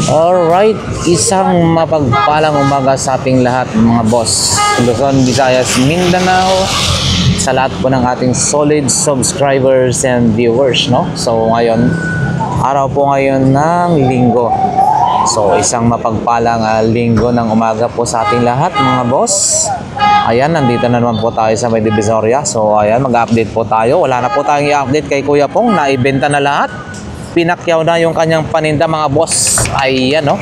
Alright, isang mapagpalang umaga sa ating lahat mga boss. Luzon, Visayas, Mindanao, sa lahat po ng ating solid subscribers and viewers, no? So ngayon, araw po ngayon ng linggo. So isang mapagpalang linggo ng umaga po sa ating lahat mga boss. Ayan, nandito na naman po tayo sa May Divisoria. So ayan, mag-update po tayo. Wala na po tayong i-update kay Kuya Pong, naibenta na lahat. Pinakyaw na yung kanyang paninda mga boss. Ayan, no?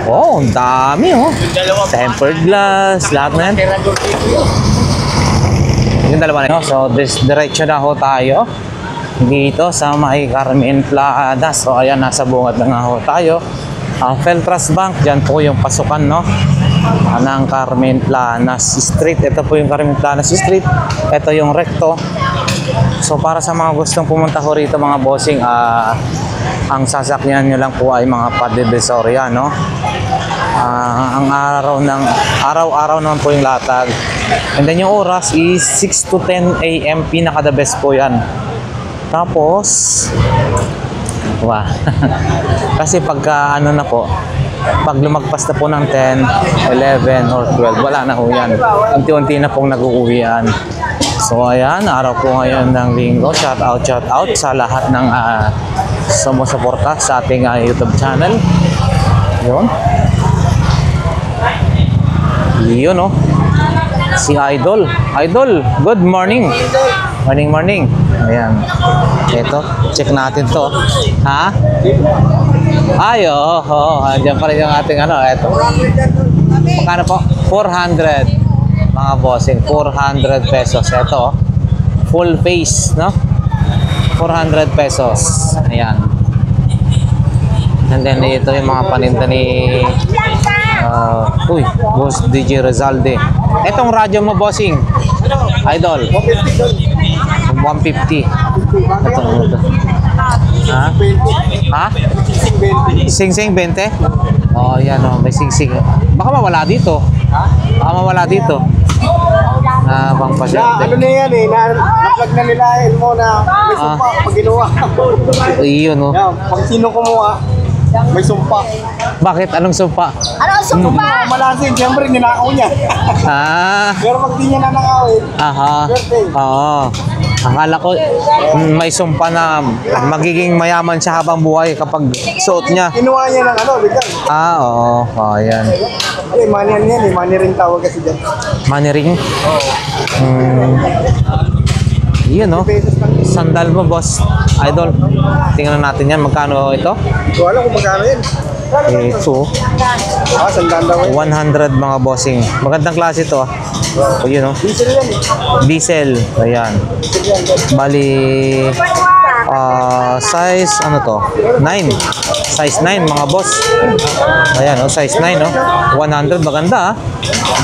Oh, ang dami, oh. Tempered glass, lahat na yan. Yung dalawa na yun. So, diretso na ho tayo dito sa May Carmen Plada. So, ayan, nasa bungad na nga ho tayo. Feltras Bank, dyan po yung pasukan, no? Ng Carmen Planas Street. Ito po yung Carmen Planas Street. Ito yung recto. So para sa mga gustong pumunta ko rito mga bossing, ang sasakyan nyo lang po ay mga pa-Divisoria, no? Ang araw-araw naman po yung latag. And then yung oras is 6 to 10 AM, pinaka the best po yan. Tapos kasi pagka ano na po, pag lumagpas na po ng 10, 11 or 12, wala na po yan. Unti-unti na pong nag-uuwian. So ayan, araw po ngayon ng linggo. Shout out sa lahat ng sumusuporta sa ating YouTube channel. Yun. Yun, no? Si Idol. Idol, good morning. Morning. Ayan. Ito, check natin to. Ha? Ay, andyan pa rin yung ating ano. Ito. Magkano po? 400. Mga bossing, 400 pesos. Ito, full face, no? 400 pesos. Ayan. And then ito yung mga paninda ni Boss DJ Rizalde. Itong radyo mo, bossing, Idol, 150. Ito. Ha? Sing-sing 20? Oh, yan, oh, may sing-sing. Baka mawala dito. Pang pasyente. Ano na yan eh, na-plug na nila mo na may sumpa pag ginawa. Iyon, no? Pag sino kumuha, may sumpa. Bakit? Anong sumpa? Anong sumpa? Malasin, siyempre ninakaw niya. Pero pag di niya nanakawin, birthday. Oo. Akala ko may sumpa na magiging mayaman siya habang buhay kapag suot niya. Kinuha niya ng ano, bigyan. Oo. Ayan. Money yan eh, money ring tawag kasi dyan. Money ring? Oo. Yun, no? Sandal mo, boss. Idol. Tingnan natin yan. Magkano ito? Wala kung magkano yan. Ito. Sandal daw yan. 100 mga bossing. Magandang klase ito, ah. So, yun, no? Diesel yan eh. Diesel. Ayan. Bali, size, ano to? 9. Size 9, mga boss. Ayan, oh, size 9, no? 100, maganda, ah.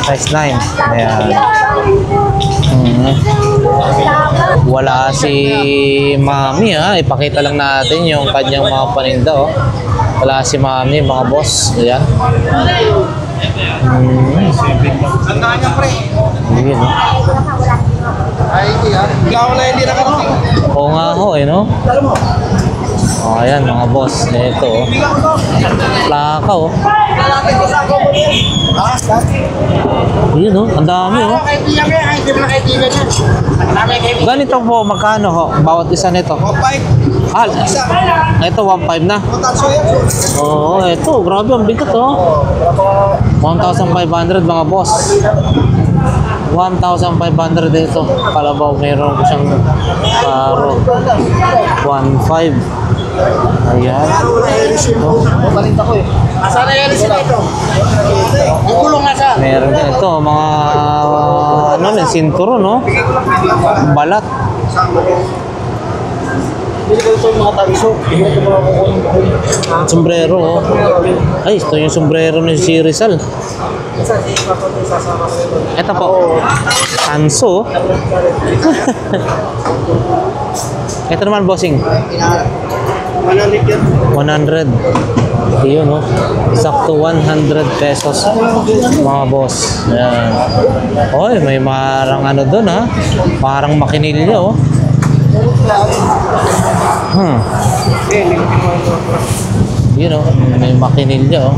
Size 9. Ayan. Wala si Mami, ha. Ipakita lang natin yung kanyang mga paninda, oh. Wala si Mami, mga boss. Ayan. Sandaan niya, pre. Ayan, no? Ay, hindi ha. Ikaw na hindi nakarating. Oo nga ho, eh, no? Oh, ayan, mga boss. Ito, oh. Plaka, oh. Yun, oh. Ang dami, oh. Kaibigan mo yan, hindi mo na kaibigan yan. Ganito po, magkano ho? Bawat isa nito. 1.5. Ito, 1.5 na. Tanso yan. Oo, ito. Grabe, ang bigat, oh. 1,500, mga boss. 1,500 dito. Kalabaw, meron ko siyang paro. 1.5. Ayan. Balita ko eh. Asan na yan sila ito? Yung kulong nasa. Meron din ito, mga ano, sinturo, no? Balat. Hindi ko ito yung mga tagiso. Hindi ko mga kukunin. Sombrero, oh. Ay, ito yung sombrero ni si Rizal. Ito po. Tanso. Ito naman, bossing. 100 yan. 100. Yun, no? Sakto 100 pesos. Mga boss. Ayan. Oy, may marang ano doon, ha? Parang makinilya, oh. Yun oh, may makinilya oh.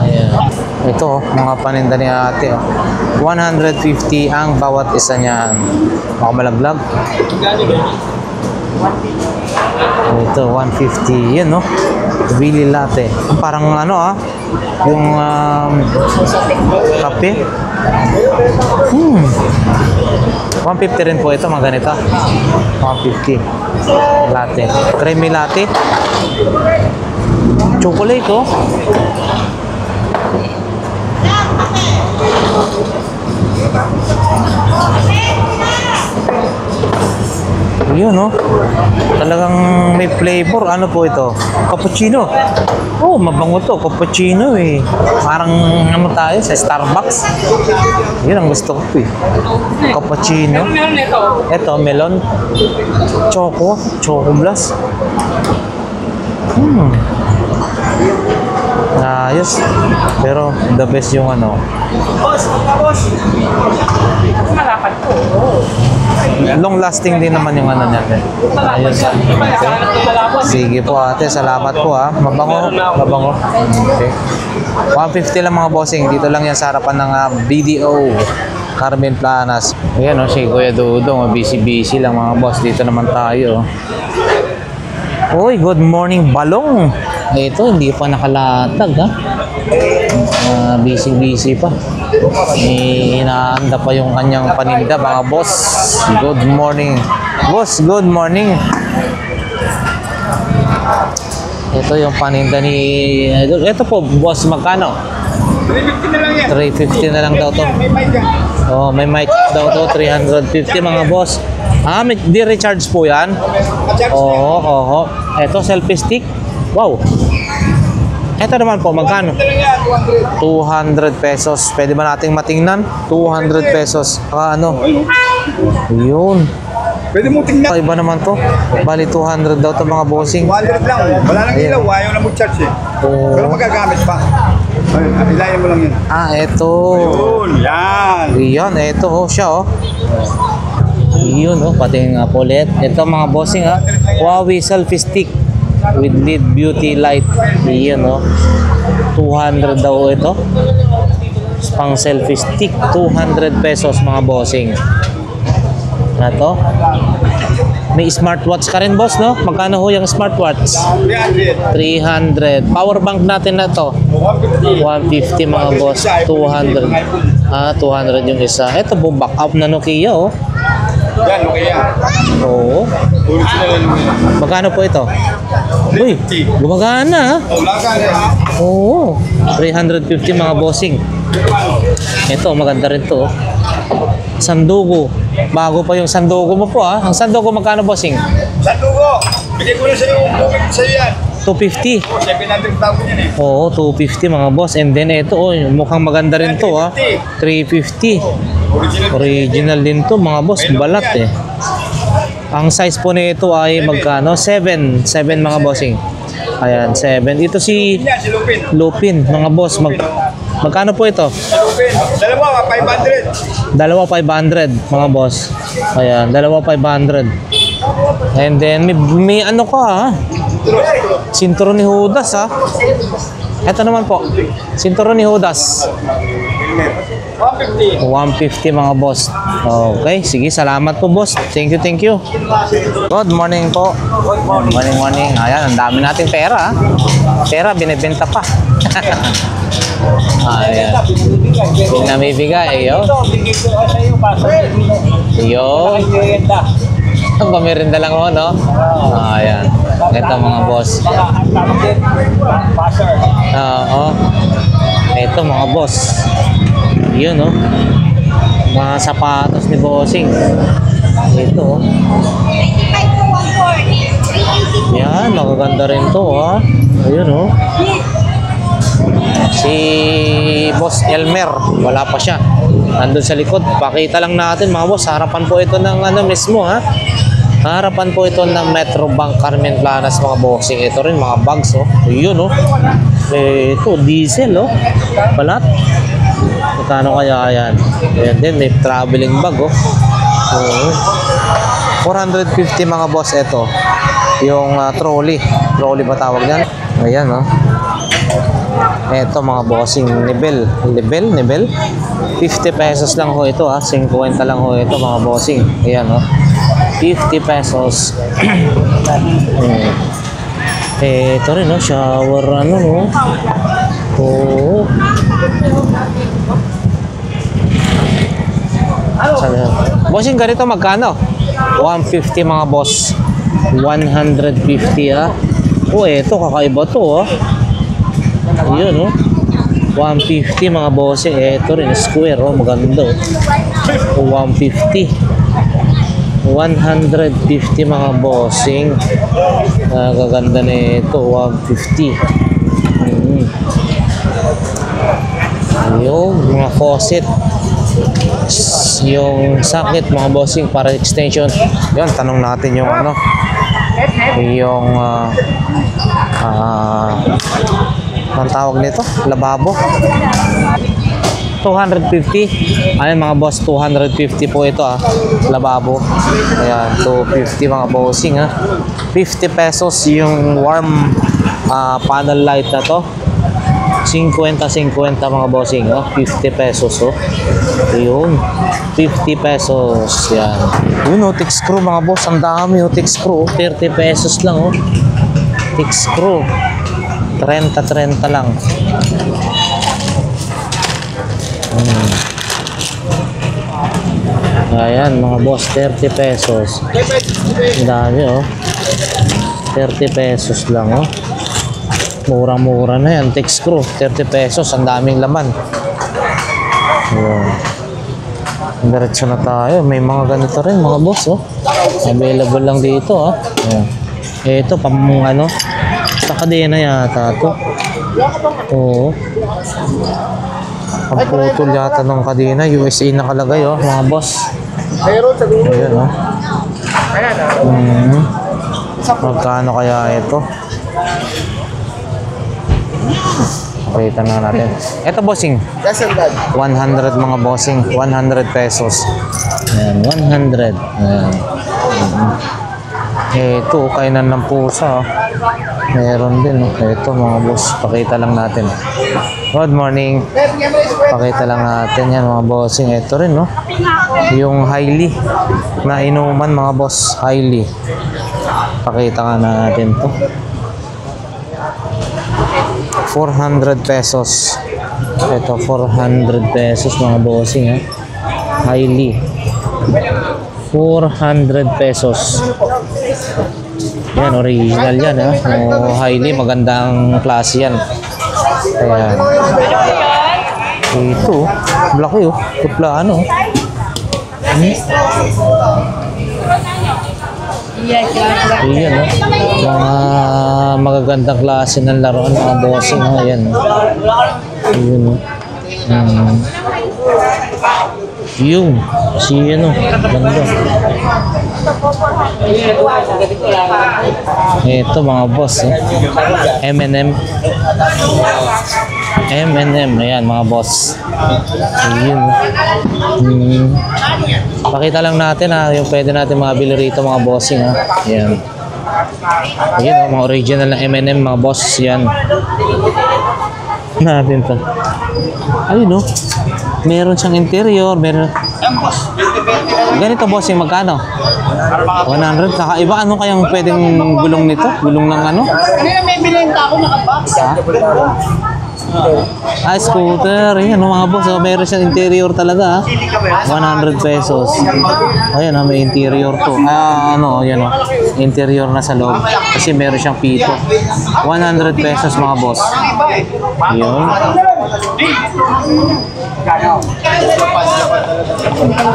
Ayan. Ito oh, mga paninda ni ate oh. 150 ang bawat isa niyan. Baka malaglag. Ito, 150. Yun no. Bili latte. Parang ano ah. Yung kape. 150 rin po ito, mga ganito. 150. Latte. Creamy latte. Chocolate oh. Yun no. Talagang may flavor. Ano po ito? Cappuccino. Oh, mabango to. Cappuccino eh. Parang ano tayo sa Starbucks. Yun ang gusto ko eh. Cappuccino. Ito, melon. Choco. Choco blast. Ayos. Pero the best yung ano. Long lasting din naman yung ano niya. Ayos. Okay. Sige po ate, salamat po ha. Mabango. Mabango. Okay. 150 lang mga bossing. Dito lang yan sa harapan ng BDO Carmen Planas. Ayan o, si Kuya Dudong. Busy-busy lang mga boss. Dito naman tayo. Uy, good morning balong. Ito, hindi pa nakalatag ha. Busy-busy pa. Inaanda pa yung kanyang paninda mga boss. Good morning. Boss, good morning. Ito yung paninda ni... Ito po, boss, magkano? 350 na lang yan. 350 na lang daw to. Oh, may mic daw to, 350 mga boss. May di-recharge po yan? Oo. Ito, selfie stick. Wow. Ito naman po, magkano? 200 pesos. Pwede ba nating matingnan? 200 pesos. Ano? Yun. Pwede mo tingnan. Iba naman to. Bali 200 daw to mga bossing. 100 lang. Wala nang ilaw. Ayaw na mo charge eh. Pero magagamit pa. Ilayin mo lang yun. Ito. Yun. Yan. Yan, ito oh, siya oh. Yun oh, pati nga po LED. Ito mga bossing ha. Huawei selfie stick with LED beauty light. Yun oh. 200 daw ito. Pang selfie stick, 200 pesos mga bossing. Ito. May smartwatch ka rin boss no? Magkano ho yung smartwatch? 300. Power bank natin na to. 150 mga boss. 200. 200 yung isa. Ito po, back up na Nokia oh. Yan, okay yan. Oo. Original na naman yan. Magkano po ito? Uy, gumagana ha? Oo. 350 mga bossing. Ito, maganda rin to. Sandugo. Bago pa yung sandugo mo po ha. Ang sandugo magkano bossing? Sandugo! Bigay ko na sa'yo yan. 250. 700,000 yan eh. Oo, 250 mga boss. And then ito, oh, mukhang maganda rin to ha. 350. Original din to mga boss. Balat eh. Ang size po nito ay magkano? 7 mga bossing. Ayan, 7. Ito si Yan, si Lupin. Lupin mga boss. Magkano po ito? Si Lupin. Dalawa, 500. Dalawa 500 mga boss. Ayan, dalawa 500. And then may ano ka ha? Sinturo ni Judas ha? Ito naman po. Sinturo ni Judas. 150. 150 mga boss. Okay, sige, salamat po boss. Thank you. Good morning po. Morning. Ayan, ang dami nating pera ha. Pera, binibenta pa. Ayan. Pinamibigay, yo. Yo. Ang pamirinda lang ho, no? Ayan. Ito mga boss. Oo. Ito mga boss. Yun, no? Mga sapatos ni bossing. Ito, oh. Yan, magaganda rin to, ha? Ayun, oh. Si Boss Elmer, wala pa siya. Nandun sa likod. Pakita lang natin mga boss. Harapan po ito ng ano mismo ha. Harapan po ito ng Metro Bank Carmen Planas mga bossing. Ito rin mga bags oh. Yun oh. Ito diesel oh. Balat. Magkano kaya yan? And then may traveling bag oh. 450 mga boss ito. Yung trolley. Trolley ba tawag yan? Ayan, oh. Ito mga bossing, Nivel. 50 pesos lang ho ito, 50 lang ho ito mga bossing. Ayan, oh. 50 pesos. Ito rin, no? Shower, ano, no? Oo. Bossing, ganito magkano? 150 mga boss. 150, ito, kakaiba to, Ayun, 150 mga bossing. Ito rin, square, maganda, 150. 150 mga bossing. Gaganda na ito, 150. Yung mga faucet, yung socket mga bossing para extension. Yun, tanong natin yung ano, yung ang tawag nito, lababo. 250. Ayun mga boss, 250 po ito, lababo. Ayan, 250 mga bossing, 50 pesos yung warm panel light na to. 50 mga bossing, 50 pesos, Ayun, 50 pesos. Yan. Yun, thick screw mga boss, ang dami, thick screw, 30 pesos lang, thick screw. 30 lang. Ayan mga boss, 30 pesos. Ang dami, 30 pesos lang, Murang-mura na yan. Thick screw, 30 pesos. Ang daming laman. Ayan. Diretso na tayo. May mga ganito rin mga boss, Available lang dito, Ayan. Ito, ano, sa kadena yata ito. Oo. Pagputol yata ng kadena. USA nakalagay, mga boss. Ayan, Magkano kaya ito? Pakita na natin. Ito bossing. 100 mga bossing. 100 pesos. Ayan, 100. Ayan. Ito, kainan ng pusa. Meron din. Ito mga boss. Pakita lang natin. Good morning. Pakita lang natin yan mga bossing. Ito rin, yung Highly na inuman mga boss. Highly. Pakita nga natin to. 400 pesos. Ito, 400 pesos mga bossing, Highly. 400 pesos. Yan, original yan, Highly, magandang klase yan. Ayan. Ito, laki, tuplano. Ayan, mga magagandang klase ng laruan mga bossing, ayan. Ayan, yung ganda. Ito mga boss, M&M. Ayan mga boss. Ayun. Pakita lang natin, yung pwede natin mabili rito mga bossing, Ayan. Ayan, mga original na M&M mga boss. Yan. Natin to. Ayun, meron siyang interior, meron. Ganito bossing, magkano? 100. Kakaiba, ano kayang pwedeng gulong nito? Gulong ng ano? Kanina may binenta ako naka-box. Scooter. Ayan, mga boss. Meron siyang interior talaga, 100 pesos. Ayan, may interior to. Ayan, interior na sa loob. Kasi meron siyang pito. 100 pesos mga boss. Ayun.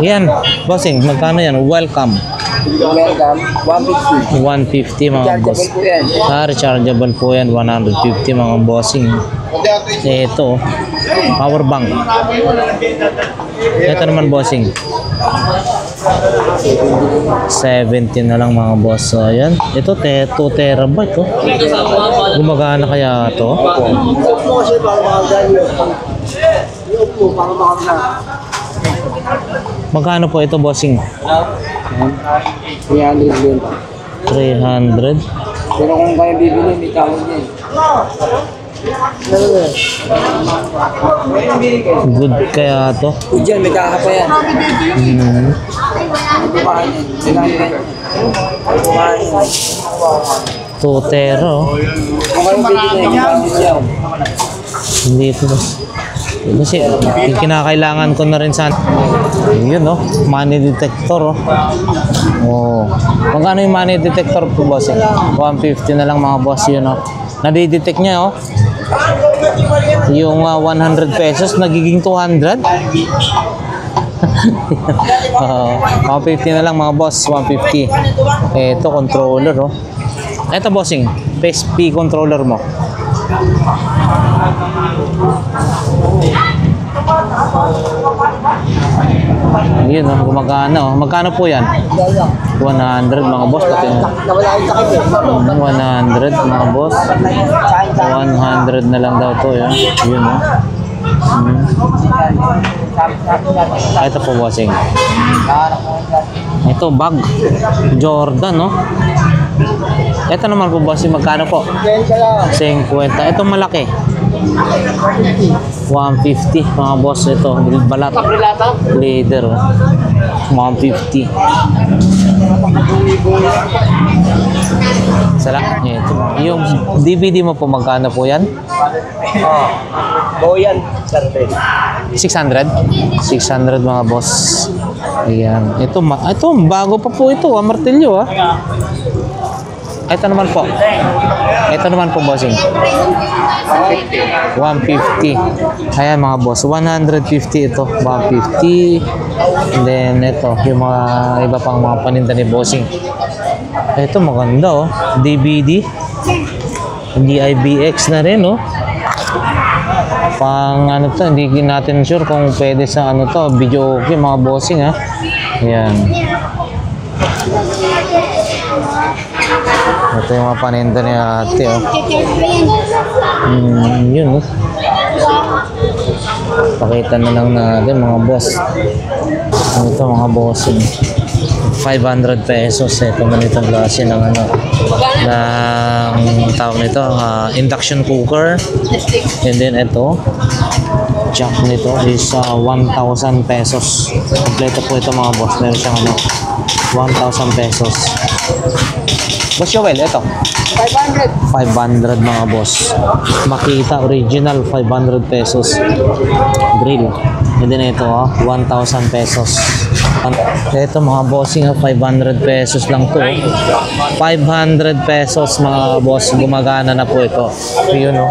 Yan, bossing, magkano yan? Welcome. 150 mga boss. Rechargeable po yan, 150 mga bossing. Ito, power bank. Ito naman bossing, 70 na lang mga boss. Ayan, ito 2 terabyte, gumagana kaya ito? Magkano po ito bossing? 300 300. Pero kung kayo bibili, may tawag din. Good kaya to. Diyan, may kakapa yan. Kumain yan. Sinabi yan. Kumain yan. Tutero. Kung kayo bibili, may tawag yan. Hindi ito. Kasi kinakailangan ko na rin sana. Yun, no? Money detector, oh. Oh. Magkano yung money detector po, boss? 150 na lang, mga boss, yun, oh. Nadidetect niya, oh. Yung 100 pesos, nagiging 200. 150 na lang, mga boss. 150. Ito, controller, oh. Ito, bossing. PSP controller mo. Yun, oh, gumagana, oh. Magkano po yan? 100, mga boss. Pati mo. 100, mga boss. 100 na lang daw to, yun. Yun, oh. Ito po, bossing. Ito, bag. Jordan, no? Ito naman po, bossing. Magkano po? 50. Ito malaki. 150, mga boss. Ito, balat. Leather. 150. Salamat. Ito. Yung DVD mo po, magkano po yan? Boyan, 600? 600, mga boss. Ayan. Ito, bago pa po ito. Martilyo, ah. Ito naman po. Ito naman po, bossing. 150. Ayan, mga boss. 150 ito. 150. And then, ito. Yung mga iba pang mga paninda ni bossing. Ito, maganda, oh. DVD. DIBX na rin, oh. Pang ano to, hindi natin sure kung pwede sa ano to, video okay, mga bossing, ha. Ayan. Ito yung mga paninda ni ate, oh. Yun, oh. Pakita na lang natin, mga boss. Ito, mga bossing. 500 pesos. Ito man itong klase ng ano, ng tawag nito, induction cooker. And then ito, jack nito is 1,000 pesos. Kompleto po ito, mga boss. Meron siyang ano, 1,000 pesos. Boss Joel, ito. 500, mga boss. Makita original, 500 pesos. Grill. And then ito, 1,000 pesos. Ito, mga bossing, 500 pesos lang to. 500 pesos, mga boss. Gumagana na po ito. Yun, oh.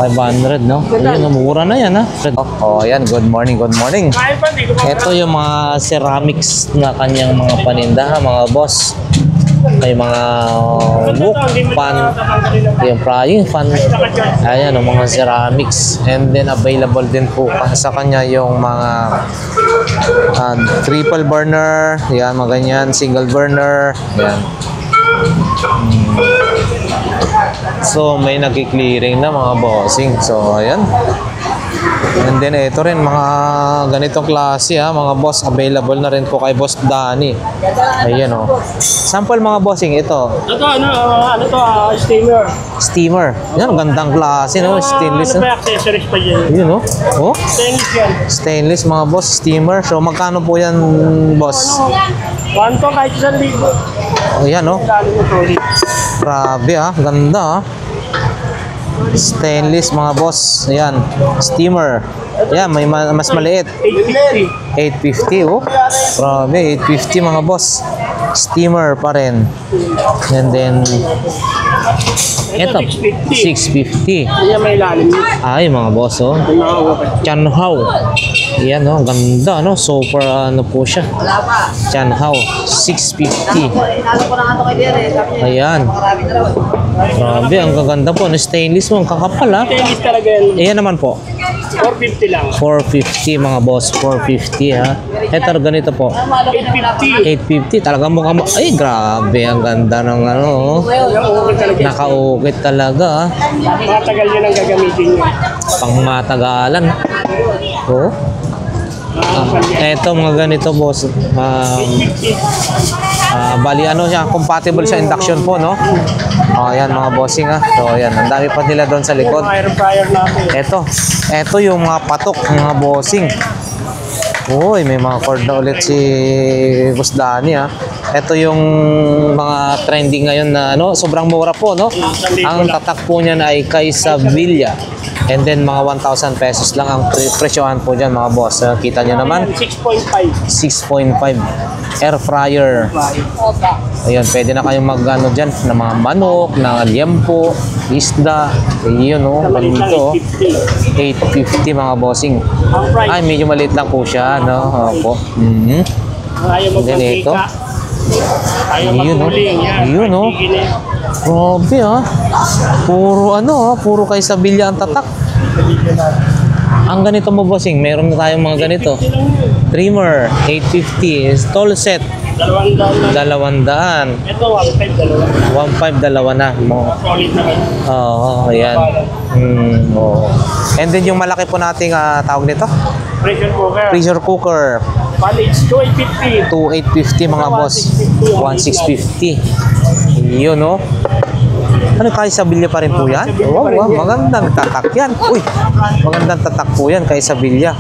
500, no? Yun, mura na yan, ha? Oh, ayan. Good morning, good morning. Ito yung mga ceramics na kanyang mga paninda, ha, mga boss. May mga book, pan, yung frying pan, ayan, yung mga ceramics. And then available din po sa kanya yung mga triple burner, yan, mga ganyan, single burner, yan. So may nagki-clearing na, mga bossing. So ayan. And then ito rin, mga ganitong klase, ha, mga boss, available na rin po kay Boss Danny. Ayan, oh. Sample, mga bossing, ito. Ito, steamer. Steamer. Yan, gandang klase, no? Stainless. Ano pa accessories pa dyan? Yun, no? Oh, Stainless yan. stainless, mga boss, steamer. So magkano po yan, boss? 1 to kahit 1,000. Oh, yan, no? Lalo mo solid. Grabe, ha? Ganda, ha? Stainless, mga boss. Ayan, steamer. Ayan, may mas maliit. 850. 850, oh. Grabe, 850, mga boss. Steamer pa rin. And then ito, 650. Hindi may lalim. Ay, mga boss, oh. Chanhao. Yan, oh. Ganda, no? Super, ano po siya. Chanhao. 650. Ayan. Grabe, ang gaganda po. No, stainless mo. Ang kakapal, ha? Stainless talaga yan. Ayan naman po. 450 lang. 450, mga boss. 450, ha? Ito, ganito po. 850. 850. Talaga mukhang... Ay, grabe. Ang ganda ng ano, oh. Nakaukit talaga, ha? Matagal yun ang gagamitin nyo. Pangmatagalan. Oh. Eto, mga ganito, boss. Bali ano siya, compatible sa induction po, no? Ayan mga bossing ha. So ayan, ang dami pa nila doon sa likod. Yung iron fryer natin. Ito yung mga patok, mga bossing. Uy, may mga cord na ulit si Boss Danny ha. Ito yung mga trending ngayon na ano, sobrang mura po, no? Ang tatak po niyan ay Kaysa Villa. And then mga 1,000 pesos lang ang presyohan po dyan mga boss. Kita nyo naman, 6.5. 6.5 air fryer. Ayun, pwede na kayong mag-ano dyan ng mga manok, ng liempo, isda. Ayun o, ganito. 850 mga bossing. Ang price. Ay, medyo maliit lang po siya, no? Opo. Ayaw mo Then ito. Ayaw Ayun, no? magkuling. Ayun, no? Grabe ha. Puro ano ha, puro Kaysa Villa ang tatak. Ang ganito mo bossing, meron na tayong mga ganito. Trimmer, 850. Stall set, 200 na. 200. Ito, 1.5 dalawa. 1.5, dalawa na. Solid naman. Oo, ayan. Oo. And then yung malaki po nating tawag nito, Pressure cooker. pressure cooker. College, 2.850. 2,850 mga boss. 1,650. Yun, no? Ano, Kaysa Villa pa rin po yan? Wow, wow, magandang tatak yan. Uy, magandang tatak po yan, Kaysa Villa.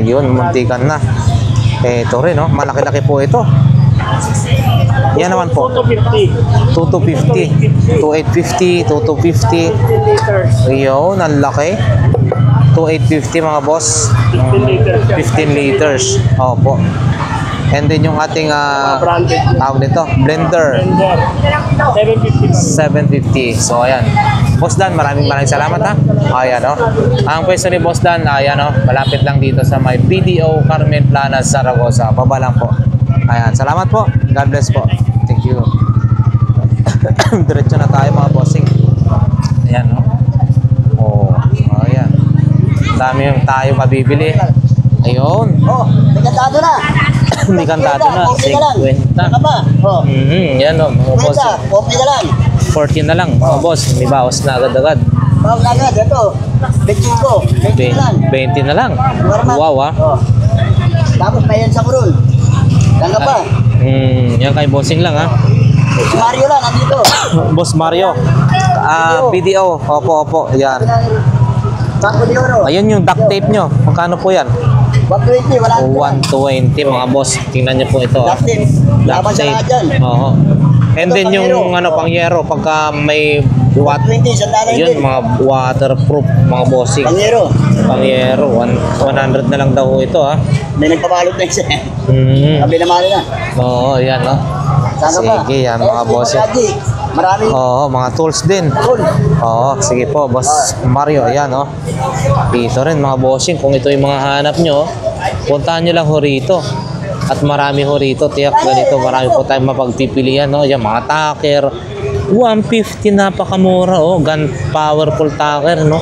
Yun, muntikan na. Ito rin, no? Malaki-laki po ito. Yan naman po. 2.250. 2,850, 2,250. 15 liters. Yun, ang laki. 2,850 mga boss. 15 liters. 15 liters. Opo. And then yung ating Branded. tawag nito, blender. Blender. 750. 750. So ayan. Boss Dan, maraming salamat ha. Ayan o. Ang pwesto ni Boss Dan, ayan o. Malapit lang dito sa may PDO Carmen Plana, Zaragoza. Baba lang po. Ayan. Salamat po. God bless po. Thank you. Diretso na tayo mga bossing. Ayan o. Oh. Ayan. Dami yung tayo mabibili. Ayun. Oh, may kantado na. May kantado na. 50. Saka pa? Oh. Yan o. Mga boss. 50 na lang. 14 na lang. Mga boss. May bawas na agad-agad. Bawag na agad, ito. 25, 20 na lang. 20 na lang. Wow ah. Oh. Tapos may yan sa kurul. Saka pa? Yan kay bossing lang ah. Si Mario lang, nandito. Boss Mario. PDO. Opo. Yan. Bako de Oro. Ayun yung duct tape nyo. Magkano po yan? 120, wala. 120 mga boss. Tingnan nyo po ito. Ah. Duct tape. Laban sa lahat dyan. Oo. And then yung pangyero pagka may 120, sandala yun din. mga waterproof mga bossing. Panyero. Pangyero 100 na lang daw ito ah. May nagpabalot na isa. Mm. Sabi naman na. Oo, yan no. Saka pa? Sige, yan mga bossing. Maraming Oo, mga tools din. tool. Oo, sige po, Boss Mario, ayan oh. Dito rin mga bossing, kung ito yung mga hanap nyo, puntahan nyo lang ho rito. At marami ho rito, tiyak ganito, marami po tayong mapagpipilian, no? Yan, mga taker, 150, napakamura, oh. Gun powerful taker, no?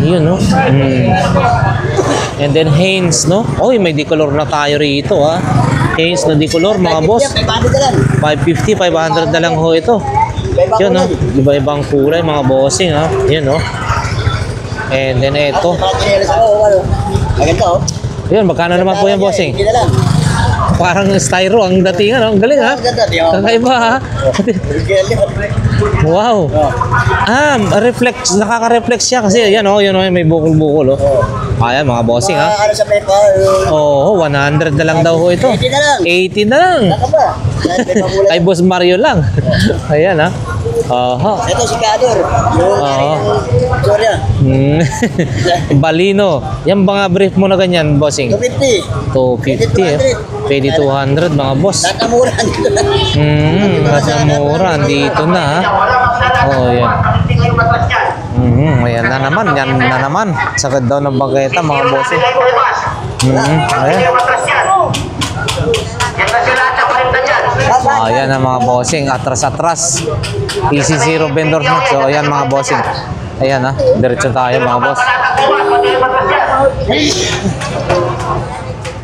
Yun, no? And then Haynes, no? Oy, may decolor na tayo rito, ah. Haynes na decolor, mga boss. 550, 500 na lang ho ito. Yun, no? Iba-ibang kulay, mga bossing, ha? Yun, no? And then ito. Maganda, oh. Yun, magkano naman po yan, bossing? Hindi na lang. Parang styro, ang dating, ano? Ang galing, ha? Kakaiba, ha? Wow. Reflex, nakaka-reflex siya kasi yan, oh, yun, oh, may bukol-bukol, oh. Ayan, mga bossing, ha? Ano sa pepa? Oo, 100 na lang daw ho ito. 80 na lang. 80 na lang. Saka pa? Kay Boss Mario lang. Ayan, ha? Oho. Ito si Kador. Yung Korea. Balino. Yan mga brief mo na ganyan, bossing? 250. 250, eh. Pwede 200, mga boss. Lahat na mura dito na. Mas mura. Dito na, ha? Oh, yan. Ayan na naman. Yan na naman. Sakit daw ng bageta, mga bossing. Ayan. Ayan na mga bossing, atras-atras. EC0 vendors na. So ayan mga bossing. Ayan ha, diretso tayo mga boss.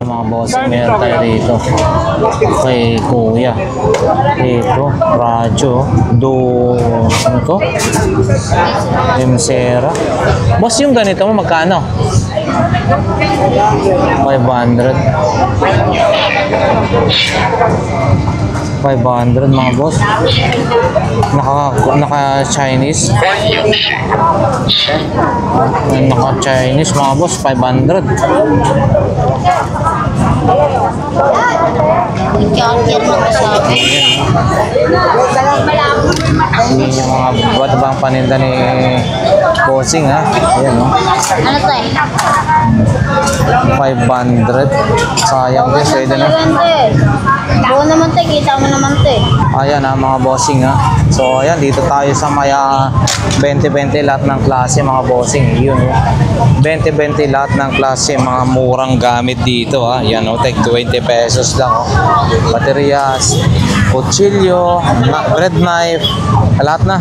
mga boss, meron tayo dito. Kay Kuya. Ito, radyo. Ano to? Emsera. Boss, yung ganito mo, magkano? 500. 500 mga boss. Naka Chinese. Naka Chinese mga boss, 500. Counter mo sabi. Yung mga ba't bang paninda ni Bossing ha? Ayan o. Ano to eh? 500. Sayang din, pwede na. Buo naman to, kita mo naman to eh. Ayan ha, mga bossing ha. So ayan, dito tayo sa maya 20-20 lahat ng klase mga bossing. Yun o. 20-20 lahat ng klase, mga murang gamit dito ha. Yan o, take 20 pesos lang o. Bateryas, kutsilyo, bread knife, lahat na.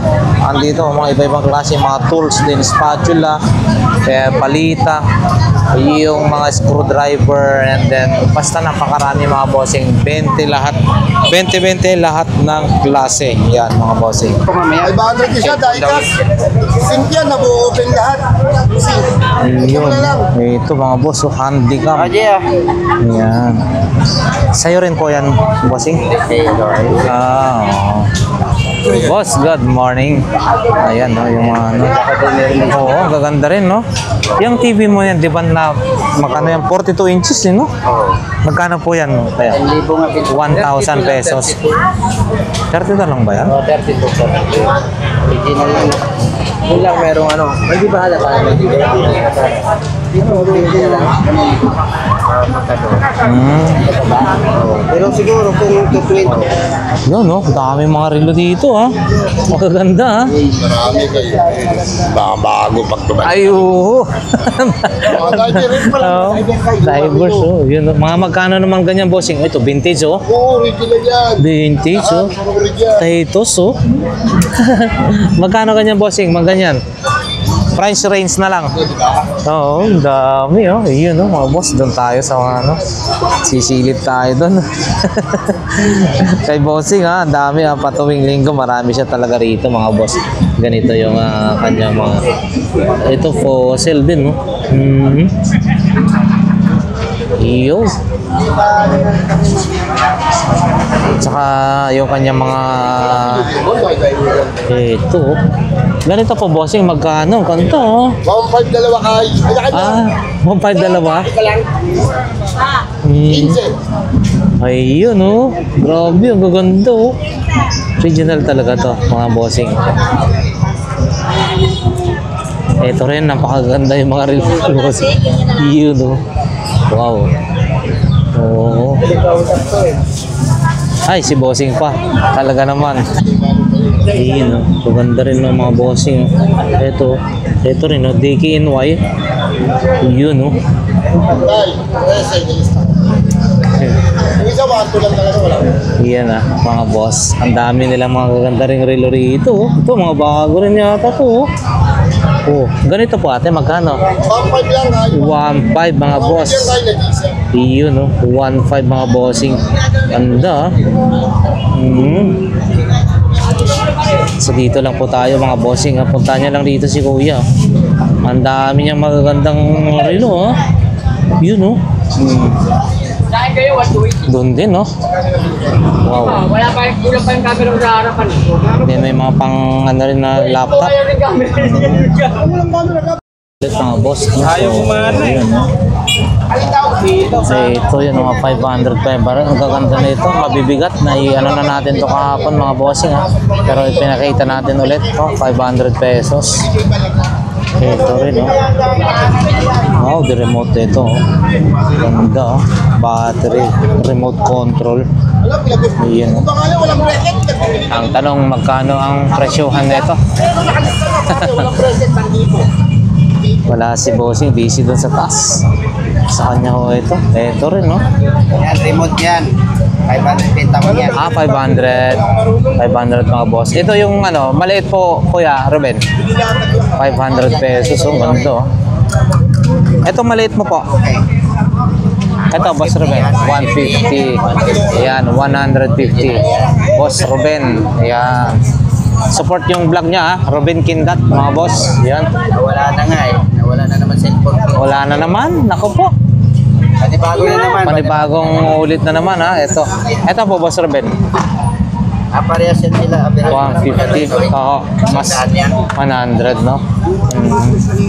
Andito, mga iba-ibang klase, mga tools din, spatula, palita, yung mga screwdriver, and then basta napakarami mga bossing. 20 lahat, 20-20 lahat ng klase. Yan mga bossing. 500 siya, dahil ka. Sink yan, nabu-open lahat. Yun. Ito mga boss, so handicap. Yan. Sa'yo rin po yan, bossing? Ah, oo. Boss, good morning. Ayan, no, yung mga ano. Oo, gaganda rin, no? Yung TV mo yan, di ba na, magkano yan? 42 inches, eh, no? Magkano po yan? Kaya? 1,000 pesos. 30 na lang ba yan? 32. Original lang. Yun lang merong ano. Hindi ba halata? Pero siguro kung 220. Yun, no? Dami mga relo dito, ha? Magaganda, ha? Marami kayo. Baka bago pag tumayo. Ay, oo. Divers pa lang. Oo. Divers, oh. Yun, mga magkano naman ganyan, bossing? Ito, vintage, oh. Oo, original yan. Vintage, oh. Original. Tahitos, oh. Magkano ganyan, bossing? Ganyan. Price range na lang. Oo, ang dami, oh. Yun, oh, mga boss. Doon tayo sa mga, ano. Sisilip tayo doon. Kay bossing, ha. Ang dami, ha. Patuwing linggo, marami siya talaga rito, mga boss. Ganito yung kanyang mga... Ito, fossil din, no? Iyo. Tsaka yung kanyang mga... Ito, oh. Ganito po, bossing, magkano? Ganito, oh. 1.5 dalawa kay. Ah, 1.5 dalawa? Ayun, oh. Grabe, ang gaganda, oh. Original talaga to, mga bossing. Ito rin, napakaganda yung mga reel, bossing. Yun, oh. Wow. Oo. Ay, si bossing pa. Talaga naman. Ayun, oh. Maganda rin ng mga bossing. Ito rin, oh. DKNY. Yun, oh. Yan ah, mga boss. Ang dami nilang mga gaganda ring relo rito. Oh. Ito, mga bago rin yata to. Oh, ganito po ate, magkano? 1.5 lang kay. 1.5 mga boss. Iyon, no? 1.5 mga bossing. Ganda, ah. So dito lang po tayo mga bossing. Punta niya lang dito si Kuya. Ang dami niyang magagandang relo, ah. Yun, no? Doon din, no? Wow. Wala pa yung kulang pa yung camera mo sa harapan. Then may mga pang ano rin na laptop. Ulit mga boss. Ayaw mo ayun, no? So ito yun, mga 500 pa. Ang gaganda na ito. Mabibigat. Ano na natin to kahapon mga bossing, ha? Pero pinakita natin ulit. 500 pesos. Ito rin, oh. Wow, the remote ito, oh. Ganda, oh. Battery, remote control. Ayan, oh. Ang tanong, magkano ang presyohan nito? Wala si bossing, busy dun sa taas. Sa kanya ho ito. Ito rin, no? Yan, remote yan. 500 benta ko yan. 500. 500 mga boss. Ito yung ano, maliit po, Kuya Ruben. 500 pesos. Oh, ganito. Ito maliit mo po. Ito, Boss Ruben, 150. Ayan, 150. Boss Ruben, ayan. Support yung vlog niya, ha? Ruben Kindat, mga boss. Ayan. Nawala na nga eh. Nawala na naman cellphone ko. Wala na naman, naku po. Panibago na naman. Panibagong ulit na naman, ha? Ito. Ito po, Boss Ruben. Parehas yan sila. 150. Oo, mas 100, no?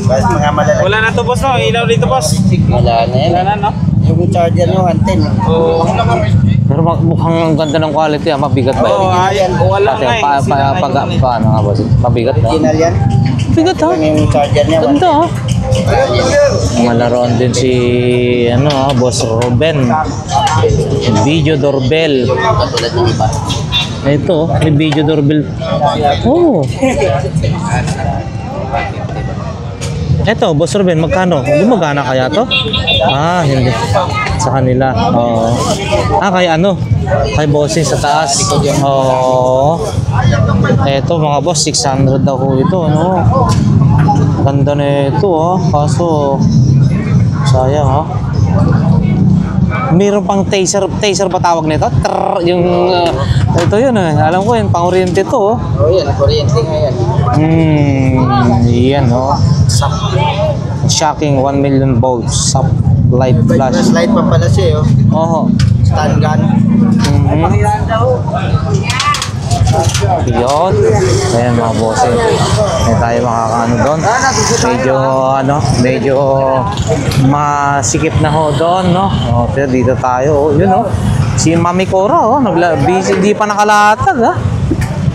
Mas mga malalaki. Wala na to boss no, ilaw dito boss. Wala na yan. Wala na no. Yung charger nyo, 110. Pero mukhang ang ganda ng quality, ha? Mabigat ba? Oo, ayan, wala Kasi nga eh. paano nga, boss? Mabigat, ha? Original yan. Mabigat, ha? Yung charger niya, Ganda, ha? Malaroon din si Boss Ruben. Video doorbell. katulad ng iba. Ito, may video doorbell. Oh. Ito, Boss Ruben, magkano? Gumagana kaya to? Ah, hindi. Sa kanila. Oo. Ah, kay kay bossing sa taas. Oo. Ito, mga boss, 600 daw ho ito, ano? Ganda na ito, kaso sayang, Meron pang taser ba tawag nito? Ito yun, alam ko yun, pang-oriente to, Oh, yan. Kuryente nga yan. Yan, Shocking 1 million volts, sub light flash. Flashlight pa pala siya, Oo. Stand gun. Yun. Ayan, mga bossing. Hindi tayo makakaano doon. Medyo masikip na ho doon, no? Pero dito tayo, yun, si Mami Cora, busy, di pa nakalatag,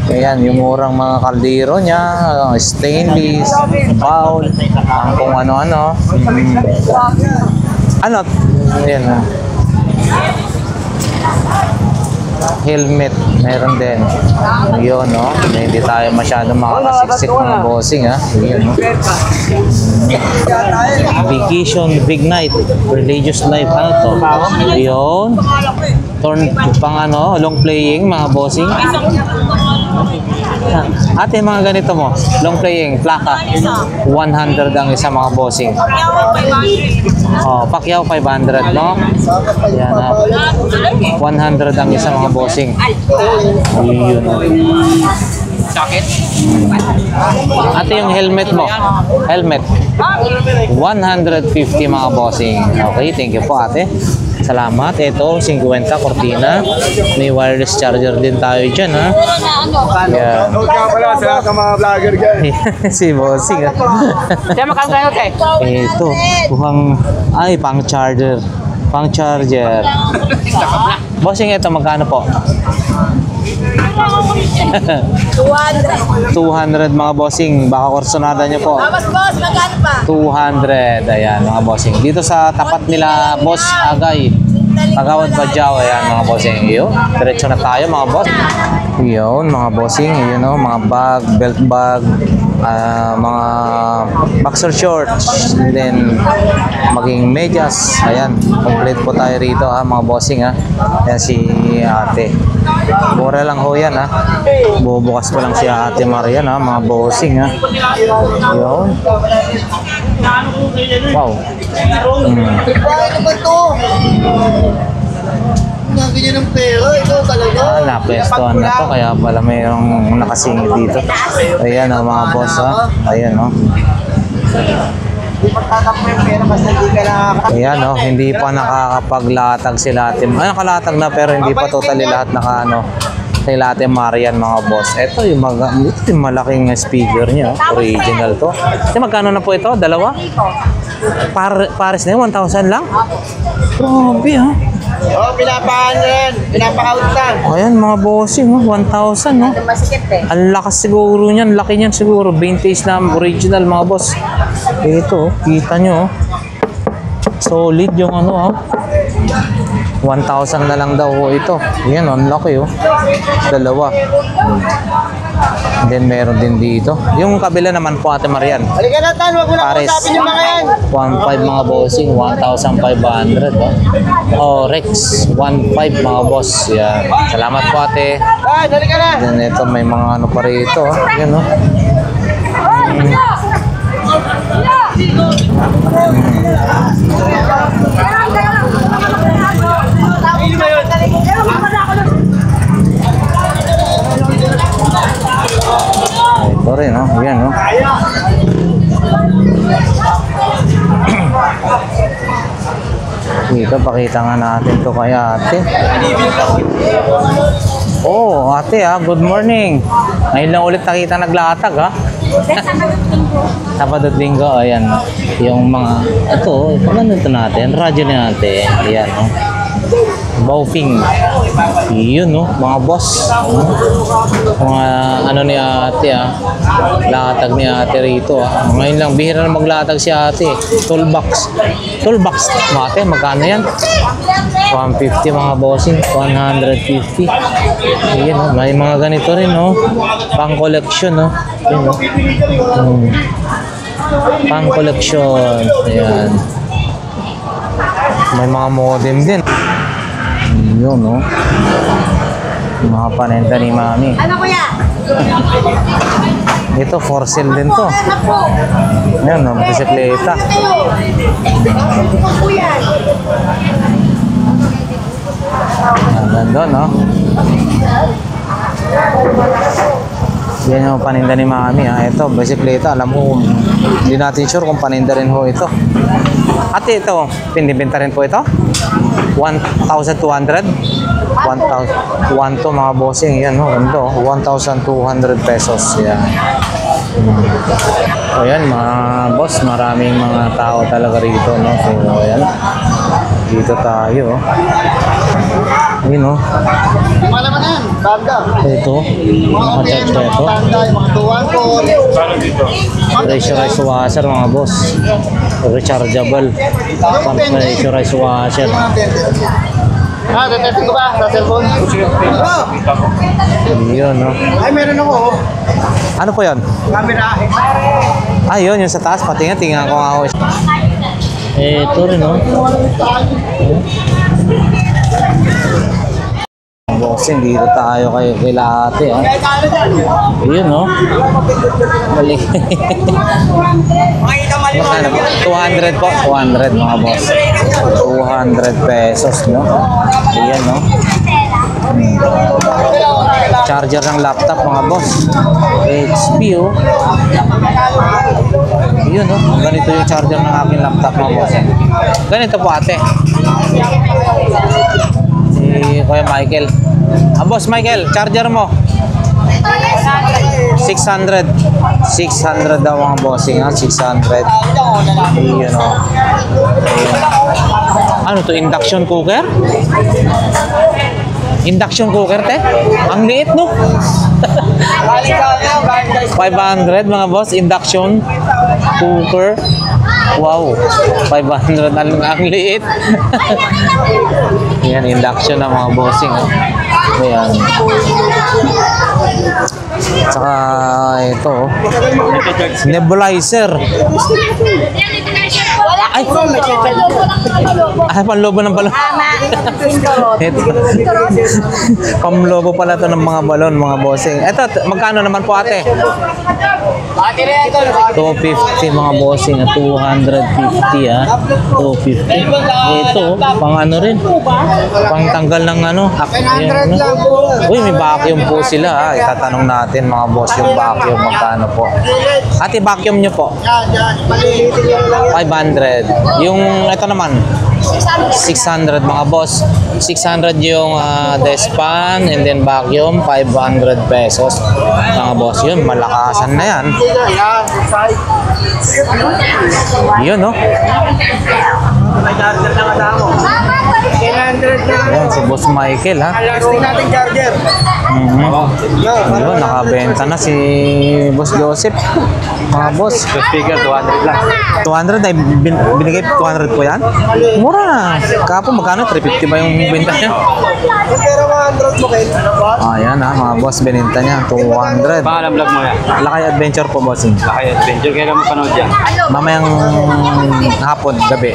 Ayan, yung murang mga kaldero niya, stainless, bowl, kung ano-ano. Ayan, helmet, meron din. Yun, hindi tayo masyadong makakasiksik mga bossing, Yun, Vacation, big night, religious life, ano to? Yun. Turn pang long playing, mga bossing. Ate, mga ganito mo, long playing, plaka, 100 ang isa, mga bossing. Pacquiao 500, no? Yan, 100 ang isa, mga bossing. Yun. Sakit. Ate, yung helmet mo, 150, mga bossing. Okay, thank you po, ate. Salamat. Ito, 50 cortina. May wireless charger din tayo dyan, Yan. Pala sa mga vlogger guys. Si bossing, Kaya makakagayo te. Ito, pang charger. Pang charger. Bossing, ito, magkano po? 200, mga bossing. Baka kursonada nyo po. Mas boss, magkano pa? 200. Ayan, mga bossing. Dito sa tapat nila, Boss Agay. Pagawad Badyaw. Ayan, mga bossing. Yun. Diretso na tayo, mga boss. Yun, mga bossing. Yun, mga bag, belt bag, mga boxer shorts, and then maging medyas. Ayan, complete po tayo rito, mga bossing, Ayan si ate. Mura lang ho yan, bubukas pa lang si ate Marian, mga bossing, Yun. Wow. naman to? Ganyan ng pera, ito talaga. Napwestuhan na to, kaya pala mayroong nakasingit dito. Ayan, mga boss, Ayan, Hindi magtatakbo yung pera basta hindi ka nakaka... Ayan, hindi pa nakakapaglatag sila ate. Nakalatag na pero hindi pa totally lahat kay Ate Marian, mga boss. Ito yung malaking speaker niya, original to. Magkano na po ito? Dalawa? Pares na yun, 1,000 lang? Grabe, Pinapakautan. Ayan, mga bossing, 1,000, Masikip Ang lakas siguro niyan, laki niyan siguro. Vintage na original, mga boss. Ito, kita nyo, solid yung 1,000 na lang daw ito. Yan, ang laki, dalawa. And then meron din dito. Yung kabila naman po, Ate Marian. Halika na, Tan. Huwag mo na Pares. kausapin yung mga yan. 1.5, mga bossing, 1,500. Rex, 1.5, mga boss. Yan. Salamat po, ate. Tan, halika na. Then ito, may mga pa rito. Yan, Ito, pakita nga natin to kay ate. Oh, ate good morning. Ngayon lang ulit nakita naglatag Sabado at Linggo, ayan. Yung mga, ito natin, radyo ni ate. Ayan, Baofeng. Yun, mga boss. Mga ano ni ate, latag ni ate rito, Ngayon lang, bihira na maglatag si ate. Toolbox. Toolbox, ate, magkano yan? 150 mga bossing, 150. Ayan, may mga ganito rin, pang collection, Ayan, pang collection. Ayan. May mga modem din. Yun, mga panenda ni mami. Ano kuya? Ito, for sale din to. Ayan, bisikleta. Nandun, Yan yung paninda ni mami, Ito, bisikleta. Alam mo, hindi natin sure kung paninda rin ho ito. Ate, ito, pinibenta rin po ito? 1,200? 1,200 mga bossing. Yan, ganda, 1,200 pesos. Yan. O yan, mga boss, maraming mga tao talaga rito, So, yan. Dito tayo, Yun, Mga naman yan, banda. Ito, Mga mga OPM, charge mga ito. banda, yung mga tuwan ko. Pressurized washer mga boss. Rechargeable. Pressurized washer. Detecting ko ba sa cellphone? Yun, Ay, meron ako. Ano po yun? Camera. Yun, yung sa taas. Patingin ko nga ako. Ito rin, Bossing, dito tayo kay ate, Yun, Mali. Magkano po? 200 po. 200 mga boss. 200 pesos, Ayan, Charger ng laptop mga boss. HP, Yun, Ganito yung charger ng aking laptop mga boss. Ganito po ate. Si Kuya Michael. Boss Michael, charger mo. 600. 600 daw mga bossing, 600. Yun, Ano to, induction cooker? Induction cooker, te? Ang liit, 500 mga boss, induction cooker. Wow, 500, ang liit. Yan, induction na mga bossing. Ayan. Saka ito, nebulizer. Ay, panlobo ng balon. Ito. Pamlobo pala to ng mga balon, mga bossing. Ito, magkano naman po ate? 250 mga bossing, 250 250. Ito, pang ano rin. Pang tanggal ng Ayan, Uy, may vacuum po sila Itatanong natin mga boss yung vacuum, magkano po. Ate, vacuum nyo po? 500. Yung ito naman 600 mga boss. 600 yung dustpan and then vacuum, 500 pesos mga boss. Yun, malakasan na yan. Yun, Ayan, si Boss Michael, Yun, nakabenta na si Boss Joseph. Mga boss, figure 200 lang. 200 ay binigay 200 po yan? Mura na. Kapo, magkano? 350 ba yung benta niya? Ayan, mga boss, binenta niya 200. Pangalan vlog mo yan. Lakay Adventure po, bossing. Lakay Adventure. Kaya mo panood yan. Mamayang hapon, gabi.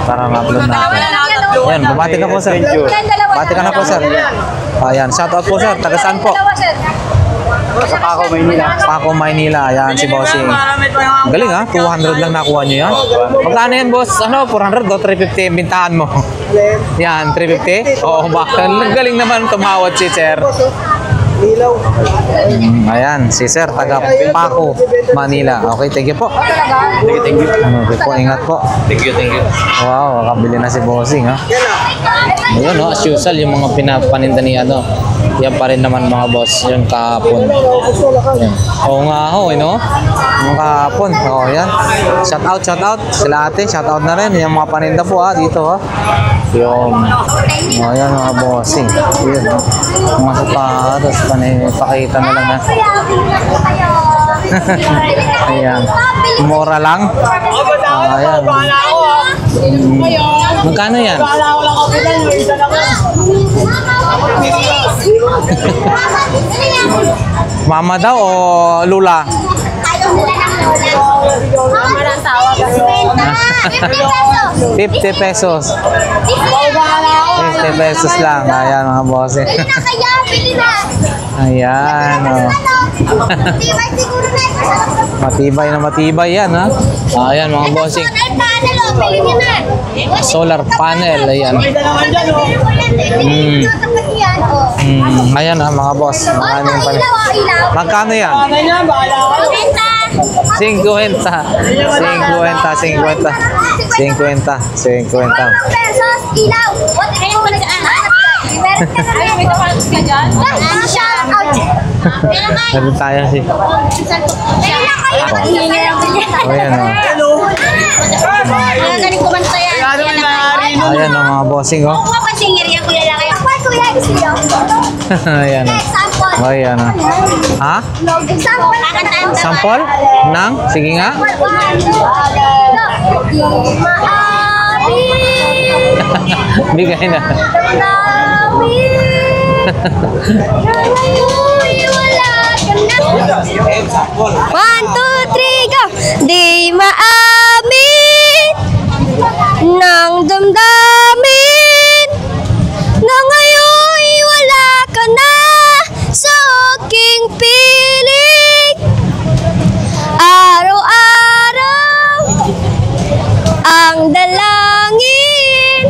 Para ma-upload natin. Ayan, bumati ka po, sir. Bati ka na po, sir. Ayan, shout out po, sir. Taga saan po? Sa Paco, Maynila. Paco, Maynila. Ayan, si Bossing. Galing, 200 lang nakuha nyo yan. Magkano yan, boss? 400 o 350 yung bintahan mo? Yan, 350? Oo, bakit? Galing naman tumawad si sir. Ilaw. Ayan, si Sir, taga Paco, Manila. Okay, thank you po. Thank you. Okay po, ingat po. Thank you. Wow, makabili na si Bossing, ha? Ayun, no, as usual, yung mga pinapaninda ni ano, yan pa rin naman mga boss, yun kahapon. Yan. Oo nga ho, no? Yung kahapon, yan. Shout out, sila ate, shout out na rin. Yung mga paninda po, dito, ha? Yung, yan mga bossing. Yun, no? Mga sapatos, pakita na lang, ha? Ayan. Mura lang. Ayan. Magkano yan? Mama daw o Lula? Mama lang tawag. 50 pesos. 50 pesos lang. Ayan mga boss. Pili na kaya, pili na. Ayan. Oh. Tibay siguro na ito. Matibay yan, ha? Ayan mga bossing. Solar panel, oh, pili niyo na. Solar panel. Ayan. Ayan, ha, mga boss. Magkano yung panel? Magkano yan? 50 pesos, ilaw. What is it? Meron ka na may tapalos ka dyan? Shout out. Meron tayo si... Meron na kayo. Ayan, ha. Galing kumanta yan. Ayan, ha, mga bossing, oh. Kung mapasinger yan, kuya lang kayo. Kuya, gusto nyo? Ayan, ha. Example. Ayan, ha. Ha? Example. Kakantaan ka. Sample? Nang? Sige nga. Di maaari. Bigay na. One, two, three, go! Di maamin ng damdamin na ngayon wala ka na sa aking piling. Araw-araw ang dalangin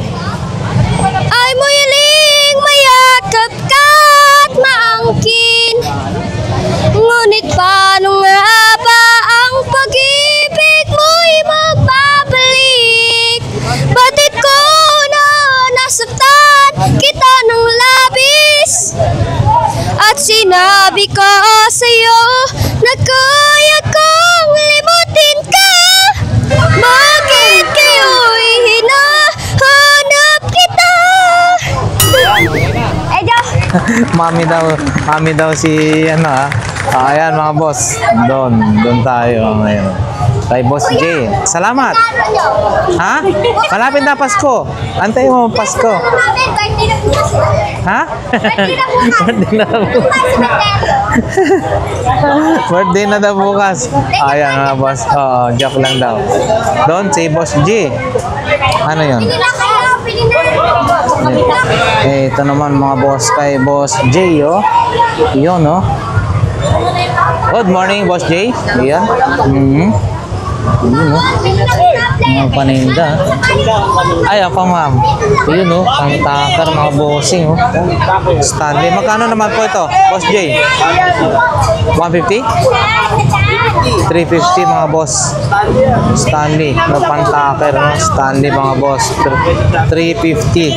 ay muling mayakap ka at maangkin. Ngunit paano nga ba ang pag-ibig mo'y magbabalik? Batid ko na nasaktan kita ng labis at sinabi ko sa'yo na kaya kong limutin ka. Bakit kayo'y hinahanap kita? Mami daw si ano, ha. Ayan mga boss. Doon tayo ngayon. Kay Boss J. Salamat. Ha? Malapit na Pasko. Antayin mo ang Pasko. Ha? Birthday na daw bukas. Ayan mga boss. Oo, joke lang daw. Doon si Boss J. Ano yun? Ito naman mga boss kay Boss J, oh. Yun, oh. Good morning, Boss J. Ayan. Yun, oh. Mga paninda. Ay, ako ma'am. Yun, oh. Ang takar, mga bossing, oh. Stanley. Magkano naman po ito, Boss J? 150? 350 mga boss. Stanley. Pantaker, no? Stanley mga boss. 350.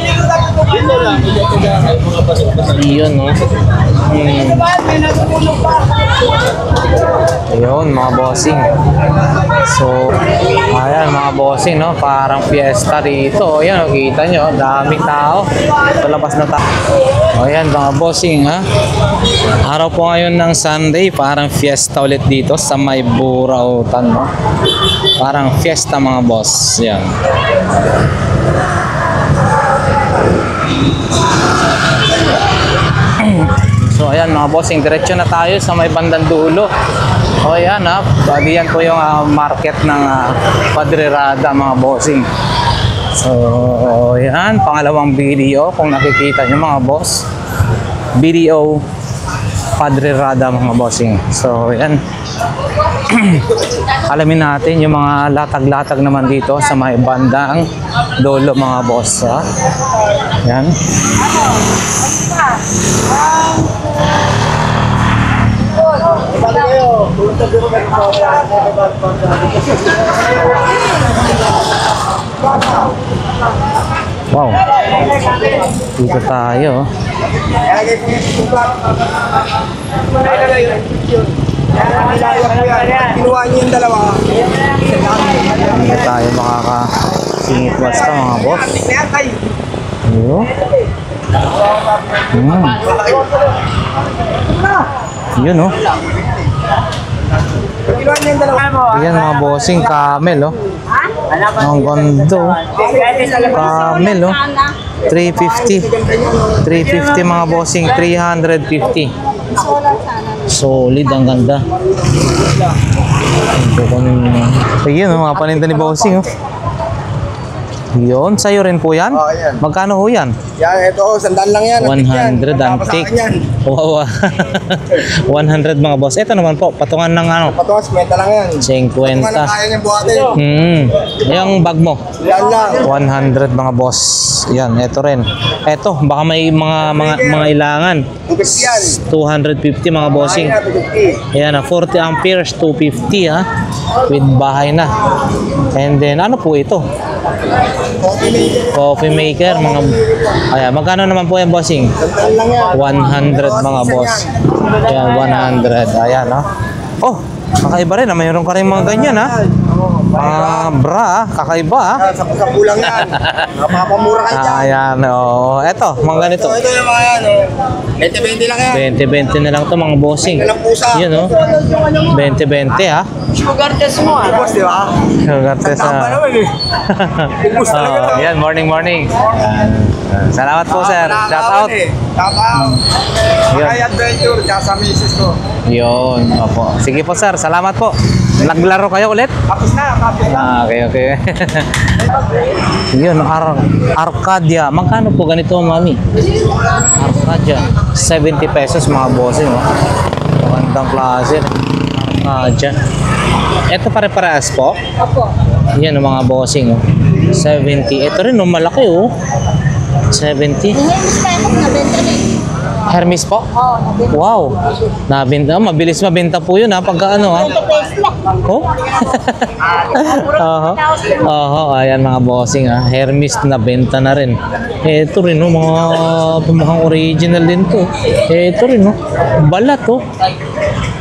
Yun, no? Ayun, mga bossing. So, ayan mga bossing, no? Parang fiesta dito. Ayan, kita nyo, daming tao. Sa labas na tao. Ayan, mga bossing, ha? Araw po ngayon ng Sunday, parang fiesta ulit dito sa may Burautan, no? Parang fiesta mga boss. Yan. So ayan mga bossing, diretso na tayo sa may bandang dulo. O ayan ha, yan po yung market ng Padre Rada mga bossing. So ayan, pangalawang video kung nakikita nyo mga boss. Video Padre Rada mga bossing. So ayan. Alamin natin yung mga latag-latag naman dito sa may bandang dulo mga boss, ha? Yan. Balik kayo. Tulog sa biro kayo. Wow. Dito tayo. Kinuha niyo yung dalawa. Dito tayo makakasingit basta mga boss. Ayun. Yun oh. Kinuha niyo yung dalawa. Yan mga bossing, camel oh. Ang ganda oh. Camel oh. 350. 350 mga bossing, 350. Solid, ang ganda. Ayun oh, mga paninda ni bossing oh. Yun, sa'yo rin po yan? Oo, yan. Magkano ho yan? Yan, ito, sandaan lang yan. 100 antique. Wow. 100 mga boss. Ito naman po, patungan ng ano? Patungas, kwenta lang yan. 50. Kaya niyang buhatin. Yung bag mo. Yan lang. 100 mga boss. Yan, ito rin. Ito, baka may mga ilangan. 250 yan. 250 mga bossing. Ayan, 40 amperes, 250 ha. With bahay na. And then, ano po ito? Coffee maker. Mga, ayan, magkano naman po yung bossing? Sandaan lang yan. 100 mga boss. Ayan, 100. Ayan, ha. Oh, kakaiba rin. Mayroon ka rin mga ganyan, ha. Bra, kakaiba, ha. Sa kulang yan. Napapamura kayo dyan. Ayan, oh. Eto, mga ganito. Ito yung mga yan. 20-20 lang yan. 20-20 na lang to mga bossing. Walang pusa. Yun, oh. 20-20, ha. Sugar test mo ah. Boss, di ba? Sugartes, ha. Oh, yan, morning. Salamat po, sir. Shout out. Shout out. Yun. Kay Adventure, tsaka sa misis ko. Yun, opo. Sige po, sir. Salamat po. Naglaro kayo ulit? Tapos na. Okay. Yun, Arcadia. Magkano po ganito, mami? Arcadia. 70 pesos mga bossing. Oh. Magandang klase. Arcadia. Ito pare-parehas po? Opo. Yan ang mga bossing. Oh. 70. Ito rin, oh, malaki. Oh. 70. Yung Hermes tayo ko nabenta na eh. Hermes po? Oo, nabenta. Wow. Nabenta. Mabilis mabenta po yun, ha? Pagka ano, ha? 20 pesos lang. Oh? Oho, ayan mga bossing ha. Hermes na benta na rin. Ito rin oh, mukhang original din to. Ito rin oh, balat oh.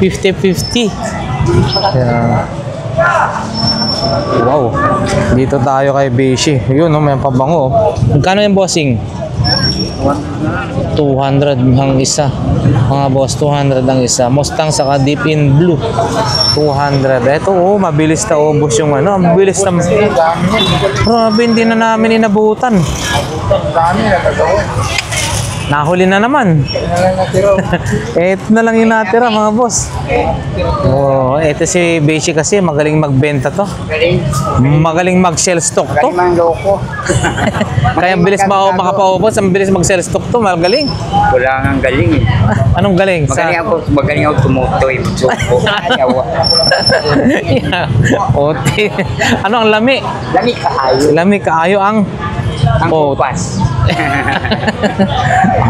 50-50. Yeah. Wow. Dito tayo kay Beshi. Yun oh, may pabango oh. Magkano yung bossing? 200 ang isa. Mga boss, 200 ang isa. Mustang saka Deep in Blue. 200. Ito oh, mabilis na ubos yung ano. Mabilis na. Grabe, hindi na namin inabutan. Dami na totoo. Nahuli na naman. Ito na lang yung natira mga boss. Oh, ito si Beshi kasi magaling magbenta to. Magaling mag-sell stock to. Galing loko. Kaya ang bilis makapaubos, ang bilis mag-sell stock to, magaling. Wala nga galing eh. Anong galing? Magaling ako tumutoy. Suko. Ayaw. Ote. Ano ang lami? Lami kaayo. Lami kaayo ang Ang kupas.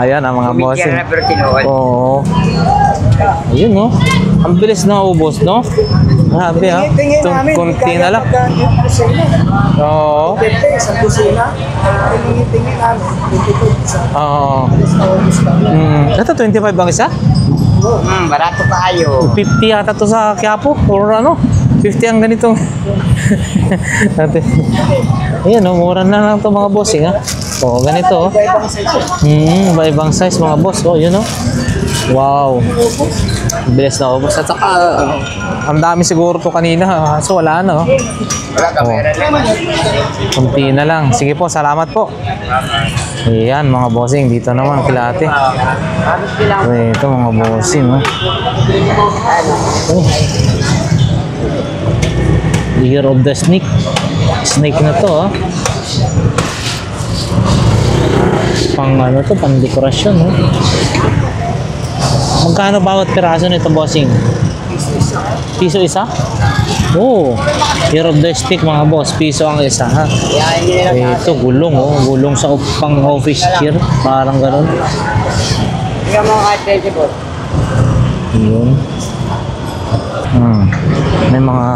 Ayan ang mga bossing. Kumikira na pero tinuod. Oo. Ayun no. Ang bilis na ubos no. Grabe ha. Kunti na lang. Oo. Sa kusina. Tingin namin. Oo. Ito 25 ang isa? Barato kaayo. 50 yata to sa Quiapo or ano? 50 ang ganitong. Ayan oh, mura na lang to mga bossing ha. Oo, ganito oh. Iba-ibang size mga boss. Oh, yun oh. Wow. Bilis na ubos. At saka, ang dami siguro to kanina. So, wala na oh. Wala kamera na. Kunti na lang. Sige po, salamat po. Ayan mga bossing. Dito naman kilate. Ito mga bossing oh. Oh. Year of the Snake. Snake na to oh. Pang ano to, pang dekorasyon oh. Magkano bawat piraso nito bossing? Piso isa? Oh, Year of the Stick mga boss, piso ang isa ha. Ito gulong oh, gulong sa pang office chair, parang gano'n. Tingnan mo kahit 20 po. Yun. May mga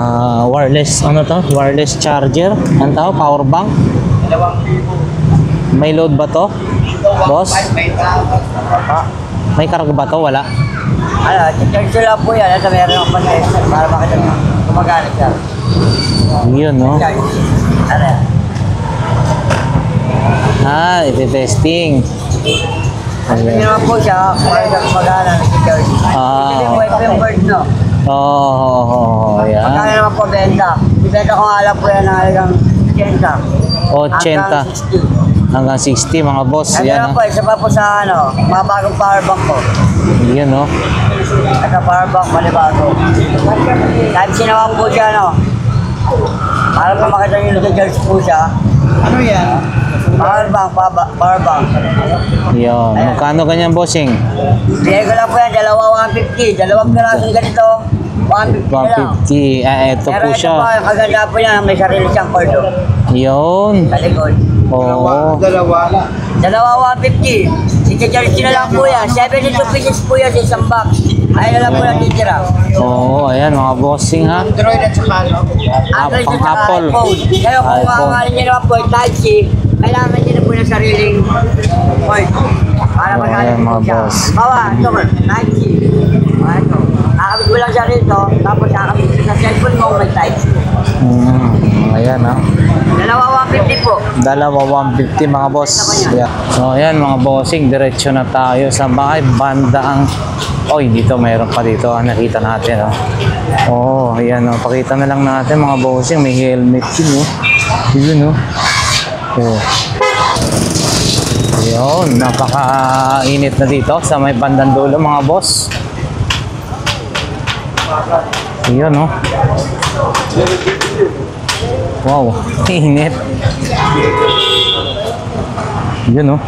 wireless, ano to? Wireless charger. Ano to? Power bank. May load ba to? Boss? May karga ba to? Wala. Ano, charge lang po yan. Ito meron akong panayos para makita nyo. Gumagana siya. Yun, no? Ano yan? Iti-testing. Hindi naman po siya. Kaya siya gumagana. Nag-charge. Hindi po ito yung bird, no? Yan. Magkano naman po benta? Ibenta ko nga lang po yan ng halagang 80. Hanggang 60 mga boss. Ano Yan, naman po, isa pa po sa ano, mga bagong power bank po. Yan, no? Ito power bank, malibago. Type C naman po siya, no? Para po makita nyo nag-charge po siya. Ano yan? Power bank, power bank. Yan. Magkano ganyan, bossing? Bigay ko lang po yan, dalawa 150. Dalawang piraso ganito, 150 na lang. 150. Ito Pero po ito siya. po, yung kaganda po niya, may sarili siyang kordo. Yun. Sa likod. Oo. Dalawa 150. I-charge na lang po yan. 72 pieces po yan sa isang box. Ayun na lang po natitira. Oo, ayan mga bossing ha. Android at saka ano? Android pang at saka Apple. iPhone. Kaya kung iPhone. makakain nyo naman po yung Type C, kailangan nyo na po ng sariling port. Para Oo, maghanap ayan, po mga siya. boss. Bawa, ito, Type C. Ito. Kakabit mo lang siya rito, tapos kakabit mo sa cellphone mo may Type C. Ayan ha. Dalawa 150 po. Dalawa 150 mga boss. Yeah. So ayan mga bossing, diretso na tayo sa bahay. Bandaang. Oy, dito mayroon pa dito. Nakita natin. Oh, ayan. Pakita na lang natin mga bossing. May helmet yun. Yun. Oh. Ayun, napaka-init na dito sa may bandang dulo mga boss. Ayun, oh. Wow, init. Yun, oh.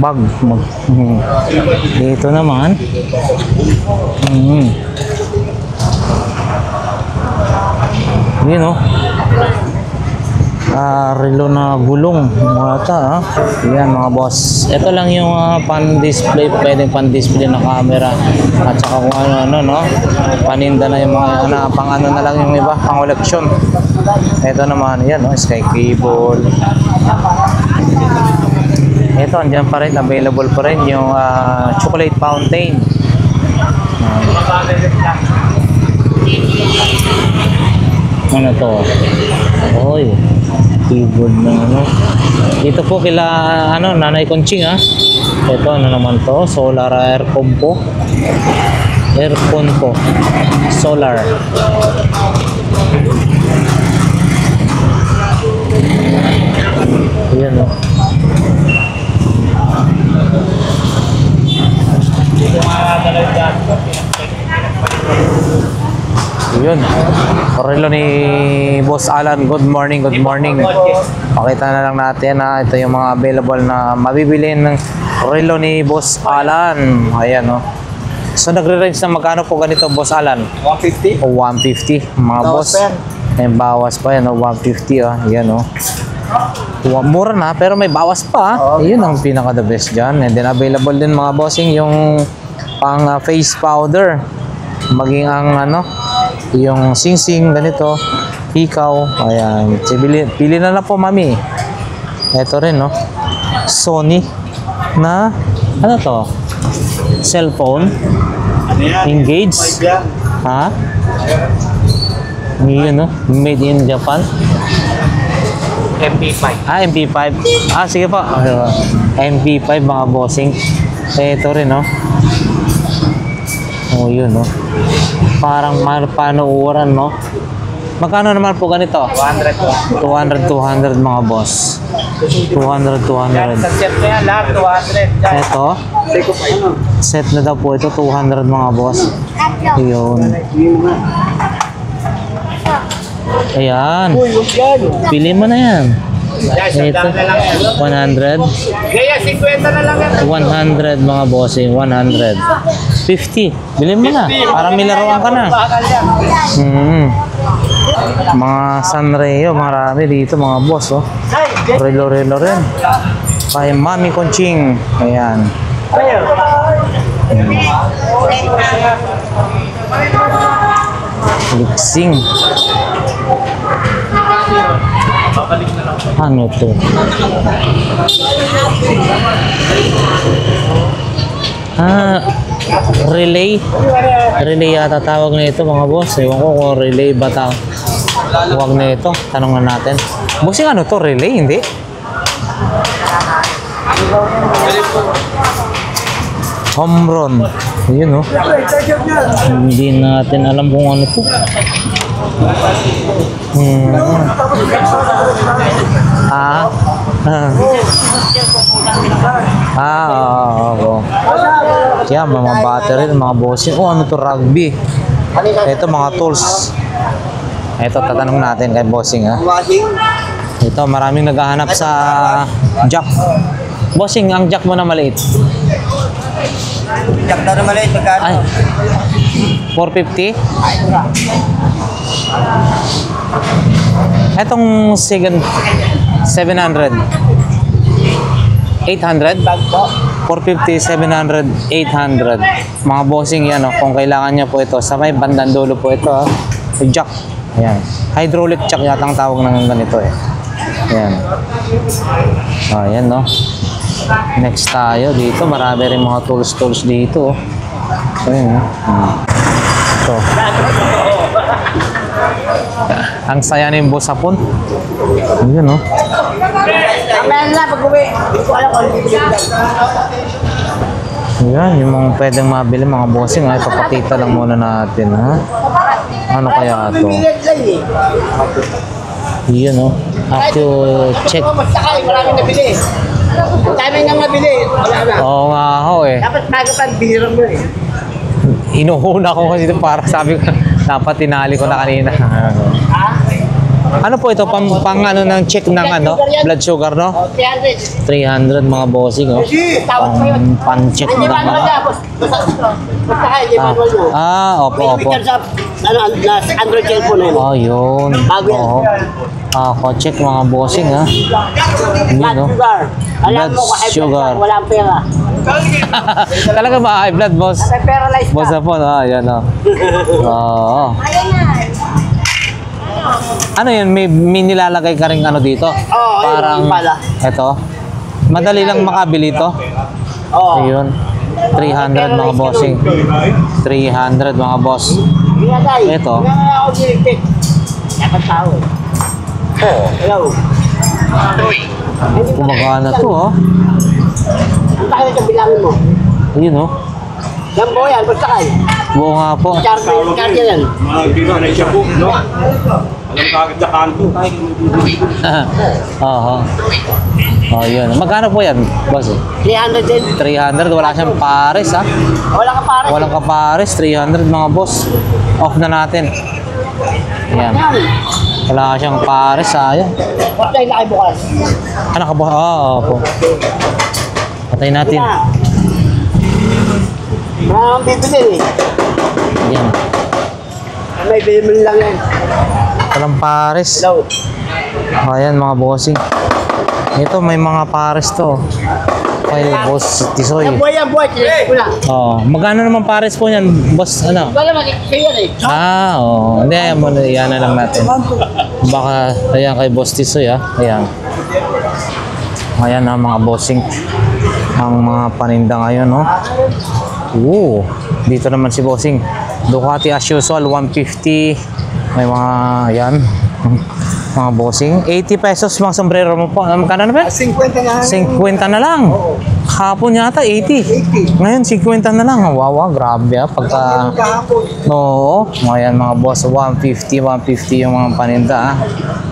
Bag. Dito naman. Yun, oh. Relo na gulong mata yan mga boss. Ito lang yung pan-display, pwedeng pan-display na camera at saka kung ano no, paninda na yung mga pang ano na lang yung iba, pang koleksyon. Ito naman yan, no, sky cable. Ito andyan pa rin, available pa rin yung chocolate fountain. Ano to? Oy, keyboard na ano. Dito po kila Nanay Conching Ito ano naman to, solar aircon po. Aircon po. Solar. Ayan o. Yun. Relo ni Boss Alan. Good morning, good morning. Pakita na lang natin ito yung mga available na mabibili ng relo ni Boss Alan. Ayan So nagre-range na magkano po ganito Boss Alan? 150? O 150 mga boss. May bawas pa yan 150 Ayan mura na pero may bawas pa Yun ang pinaka the best dyan. And then available din mga bossing yung pang face powder. Maging ang yung sing-sing ganito, ikaw, ayan, pili na lang po mami. Ito rin Sony na ano to? Cellphone. Engage. Ha? Yun made in Japan. MP5. MP5. Sige po. MP5 mga bossing. Ito rin yun parang panuuran magkano naman po ganito? 200 mga boss. 200 Sa set na yan, lahat 200. ito set na daw po ito 200 mga boss. Yun, ayan, pili mo na yan. Ito 100. Kaya 50 na lang yan. 100 mga bossing, 100. 50. Bilhin mo na. Para may laruan ka na. Mga Sanrio, marami dito mga boss Relo rin. Kay Mami Conching. Ayan. Mixing. Ano to? Relay. Relay yata tawag na ito mga boss. Ewan ko kung relay ba tawag na ito. Tanungan natin. Bossing ano to? Relay? Hindi? Home run. Yun, oh. Hindi natin alam kung ano to. Oo. Yan, mga battery, mga bossing. Oh, ano to? Rugby. Ito, mga tools. Ito, tatanong natin kay bossing, ha. Ito, maraming naghahanap sa jack. Bossing, ang jack mo na maliit. Jack na maliit, magkano? Ay, 450? Etong second, 700. 800? 450, 700, 800. Mga bossing yan, oh. Kung kailangan niya po ito, sa may bandang dulo po ito, oh. Jack. Ayan. Hydraulic jack yata ang tawag ng ganito, eh. Ayan. Ayan, no. Next tayo dito, marami rin mga tools dito. Ayan. So, ang saya na yung bosapon. Ayan, no. Ayan, yung mga pwedeng mabili mga bossing, ay papakita lang muna natin, ha. Ano kaya ito? Yan, no. Check. Maraming nabili. Dami nang nabili. Wala na. Oo nga ho, eh. Dapat bago pa, bihirang mo eh. Inuuna ko kasi ito para sabi ko, dapat tinali ko na kanina. Ano po ito? Pang ano ng check ng ano? Blood sugar, no? 300. 300 mga bossing, oh. Pan-check ng mga. Basta kayo, di manual mo. Opo, opo. Sa Android cellphone na yun. Oh, yun. Bago yan. Oo. Ko-check mga bossing, ha. Yun, Blood no? sugar. Alam Blood mo, kahit sugar. walang pera. Talaga ba high blood, boss? May paralyzed Boss ka. na po, yan, oh. Oo. Ano yun? May nilalagay ka rin ano dito? Oo, Parang, yun pala. ito. Madali lang makabili to. Oo. Ayun. 300 mga bossing. 300 mga boss. Ginagay. Ito. Ginagay ako direct. Dapat tao eh. Hello. Kumagana to, oh. Ang tayo sa bilangin mo. Ayun, oh. Yan po yan, basta kayo. Buo nga po. Charger yan. Mga na siya po, no? Alam ka agad na kanto. Oo. Oh, yun. Magkano po yan, boss? 300 din. 300. Wala siyang pares, ha? Wala ka para. Walang kapares. 300 mga boss. Off na natin. Yan. Wala siyang pares, sayang. Wala tayo na kayo bukas. Ano ka ba? Oo, po. Patay natin. Maraming bibili eh. Yan. May bibili lang yan. Walang pares. Hello. Ayan mga bossing. Ito may mga pares to. Kay Boss Tisoy. Yan boy. Wala. Oh, magkano naman pares po niyan, boss? Ano? Wala mag-share yan eh. Oo. Hindi, yan na lang natin. Baka, ayan kay Boss Tisoy, ha. Ayan. Ayan na mga bossing. Ang mga paninda ngayon, no. Dito naman si bossing. Ducati as usual, 150. May mga, ayan. Mga bossing. 80 pesos mga sombrero mo po. Magkano na ba? 50 na. 50 na lang. Hapon yata 80. Ngayon 50 na lang. Wow, grabe, ha. Pagka oo, ayan mga boss, 150 yung mga paninda, ha.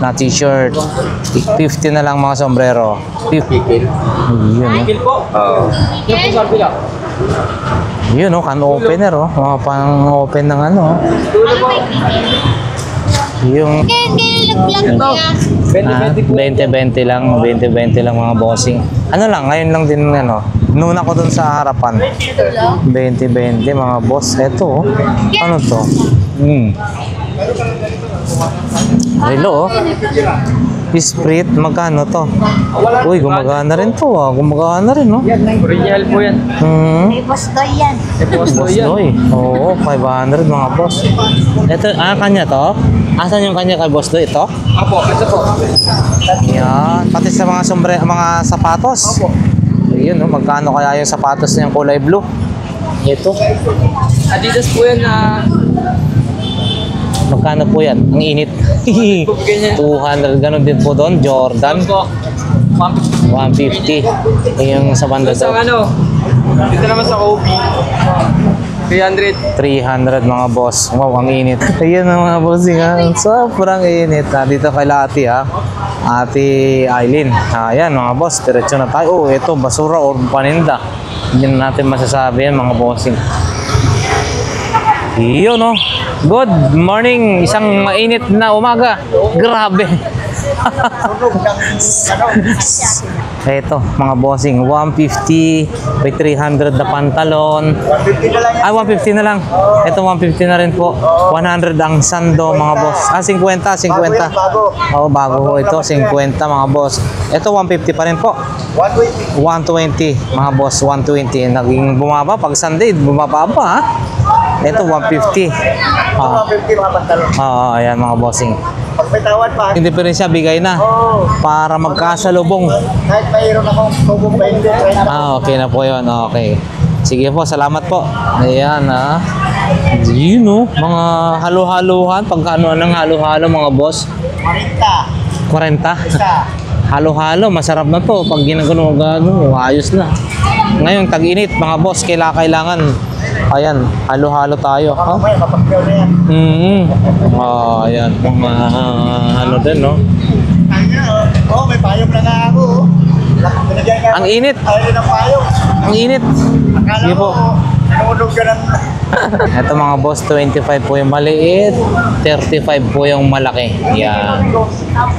Na t-shirt. 50 na lang mga sombrero. 50. Yun, yun, oh, can opener, oh. Mga pang open ng ano, oh. Yung 20-20 lang, 20-20 lang mga bossing. Ano lang, ngayon lang din ano, noon ako dun sa harapan. 20-20 mga boss. Eto, oh. Ano to? Relo, oh. Sprit, magkano to? Uy, gumagana rin to ah. Gumagana rin, no? Original po yan. May boss doy yan. Boss Doy. Oo, 500 mga boss. Ito, kanya to? Asan yung kanya kay Boss Doy? Ito? Apo, ito po. Yan. Pati sa mga mga sapatos. Ayun, no? Magkano kaya yung sapatos niyang kulay blue? Ito. Adidas po yan na... Magkano po yan? Ang init. 200. Ganon din po doon. Jordan. po. 150. Yung sa banda Sa daw. ano? Dito naman sa Kobe. 300. 300 mga boss. Wow, ang init. Ayun ang mga bossing ha. Sobrang init. Dito kay Ate ha. Ate Aileen. Ayan mga boss. Diretso na tayo. Oh, ito basura or paninda. Hindi na natin masasabi yan mga bossing. Yun no. Good morning. Isang mainit na umaga. Grabe. Ito mga bossing. 150 by 300 na pantalon. 150 na lang yan. Ay, 150 na lang. Ito, 150 na rin po. 100 ang sando, mga boss. 50. Bago. Oo, bago po ito. 50, mga boss. Ito, 150 pa rin po. 120. 120, mga boss. 120. Naging bumaba. Pag Sunday, bumaba pa, ha? Ito, 150. 150 mga pantalon. Oo, ayan, mga bossing. Pag may tawad pa. Hindi pa rin siya, bigay na. Oo. Para magkasalubong. Kahit mayroon akong tubong 20. Okay na po yun. Okay. Sige po, salamat po. Ayan, ha. Yun, no? Mga halo-halohan. Pagkano ng halo-halo, mga boss? 40. 40. Isa. Halo-halo, masarap na to. Pag ginagano, ayos na. Ngayon, tag-init, mga boss, kailangan. Ayan, halo-halo tayo. Ha? Mamaya mapagkaw na yan. Ayan, mga ano din, no? May payong na nga ako. Binigyan ka. Ang init. Ayaw ng payong. Ang init. Akala Sige po. ko, nanunod ka ng... Ito mga boss, 25 po yung maliit, 35 po yung malaki. Yan.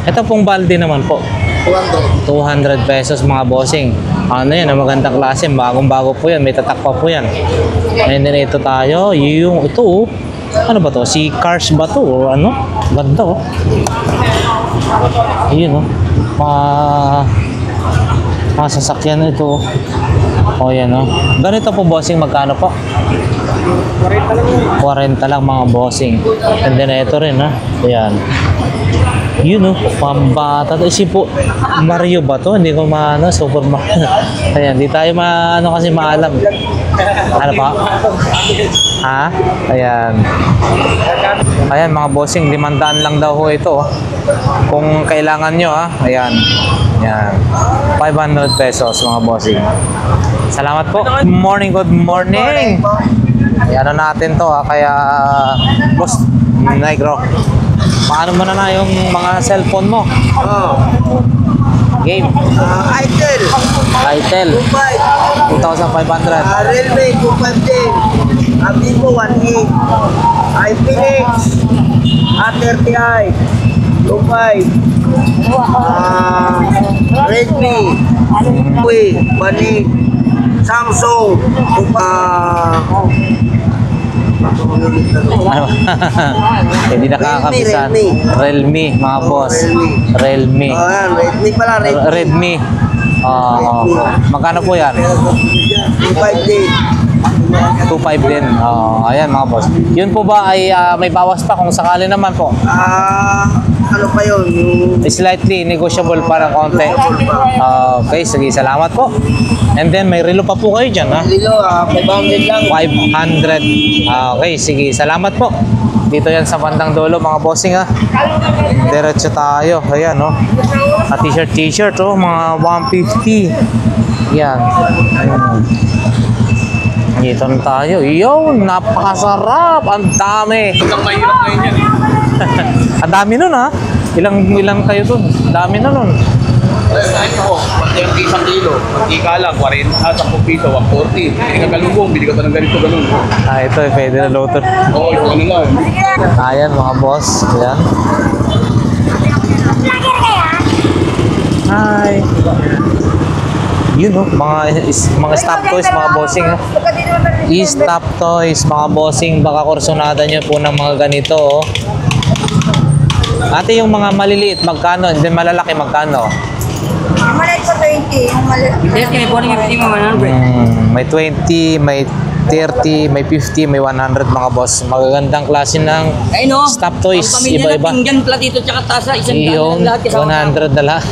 Ito pong balde naman po. 200 pesos mga bossing. Ano yan, ang magandang klase, bagong-bago po yan, may tatak pa po yan. And then ito tayo, yung ito oh. Ano ba to? Si Cars ba to? O ano? Ganda oh. Yun oh. Mga sasakyan ito. O yan oh. Ganito po bossing, magkano po? 40 lang mga bossing. And then ito rin ha. Ayan. Yun oh, pambata. Isip po, Mario ba to? Hindi ko maano, Super Mario. Ayan, di tayo maano kasi maalam. Ano pa? Ha? Ayan. Ayan mga bossing, 500 lang daw ho ito. Oh. Kung kailangan nyo ha. Ayan. Ayan. 500 pesos mga bossing. Salamat po. Good morning, good morning. Ayan natin to ha. Kaya, boss, Negro. Paano mo na yung mga cellphone mo? Game. Itel. Itel. 2,500. Realme 250. Vivo 1.8. iPhoenix. A30i. 25. Redmi. Huawei. Bani. Samsung. Ano? Hindi nakakapisan. Realme, mga boss. Realme. Yan, Redmi pala. Redmi. Magkano po yan? 25 din. 2.5 din. Ayan mga boss. Yun po ba ay may bawas pa kung sakali naman po? Ano pa yun? Slightly negotiable para konti. Okay, sige, salamat po. And then may relo pa po kayo dyan, ha? Dilo, 500 lang. 500. Okay, sige, salamat po. Dito yan sa bandang dulo, mga bossing, ha? Diretso tayo. Ayan, no? T-shirt, oh, mga 150. Yan. Dito na tayo. Yun, napakasarap. Ang dami. Hanggang mahirap ngayon yan eh. Ang dami nun, ha? Ilang kayo dun? Dami na nun. Ayun po, pati yung isang kilo. Ika lang, 40, 10 piso, 140. Hindi ka galunggong, bili ka pa ng ganito ganun. Ito, pwede na loader. Oo, ito ano lang. Ayan, mga boss. Ayan. Hi. Yun, no? Mga stop toys, mga bossing, ha? I-stop toys, mga bossing. Baka kursunada nyo po ng mga ganito, oh. Ate, yung mga maliliit, magkano? And then malalaki, magkano? Yung maliit ko 20. Yung maliit. Yes, kami po ng 50 mo 100. May 20, may 30, may 50, may 100 mga boss. Magagandang klase ng Ay no. stop toys. Ang pamilya Iba-iba. na pinggan, platito, tsaka tasa, isang Yung daan lahat kasama. 100 na lang.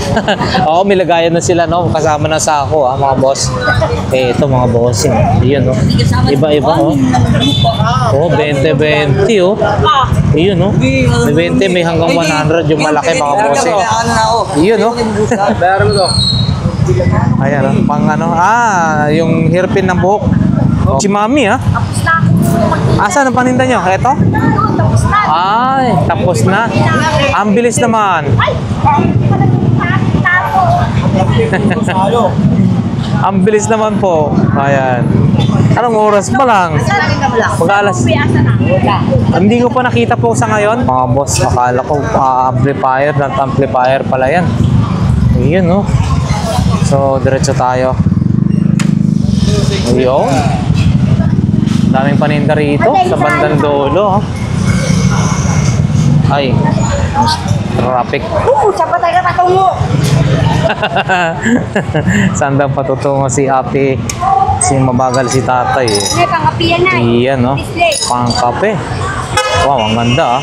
Oo, may lagayan na sila, no? Kasama na sa ako, mga boss. Eh, ito mga bossing. Yun, no? Iba-iba, oh. Oh, 20-20, oh. Yun, no? May 20, may hanggang 100 yung malaki, mga bossing. Ano na ako. Yun, no? Bayaran mo to. Ayan, oh. Pang ano, yung hairpin ng buhok. Si Mami, ha? Tapos na ako. Asan ang paninda nyo? Ito? Tapos na. Ay, tapos na. Ang bilis naman. Ay! Hindi ko nagtapo. Ang bilis naman po. Ayan. Anong oras pa lang? Mag-alas. Hindi ko pa nakita po sa ngayon. Mga boss, akala ko amplifier, not amplifier pala yan. Ayun, no? So, diretso tayo. Ayun. Daming paninda rito sa bandang dulo. Ay, traffic. Siya pa tayo patungo. Saan daw patutungo si ate? Si mabagal si tatay eh. May pangapiyan na. Iyan, no? Pangkape. Wow, ang ganda ah.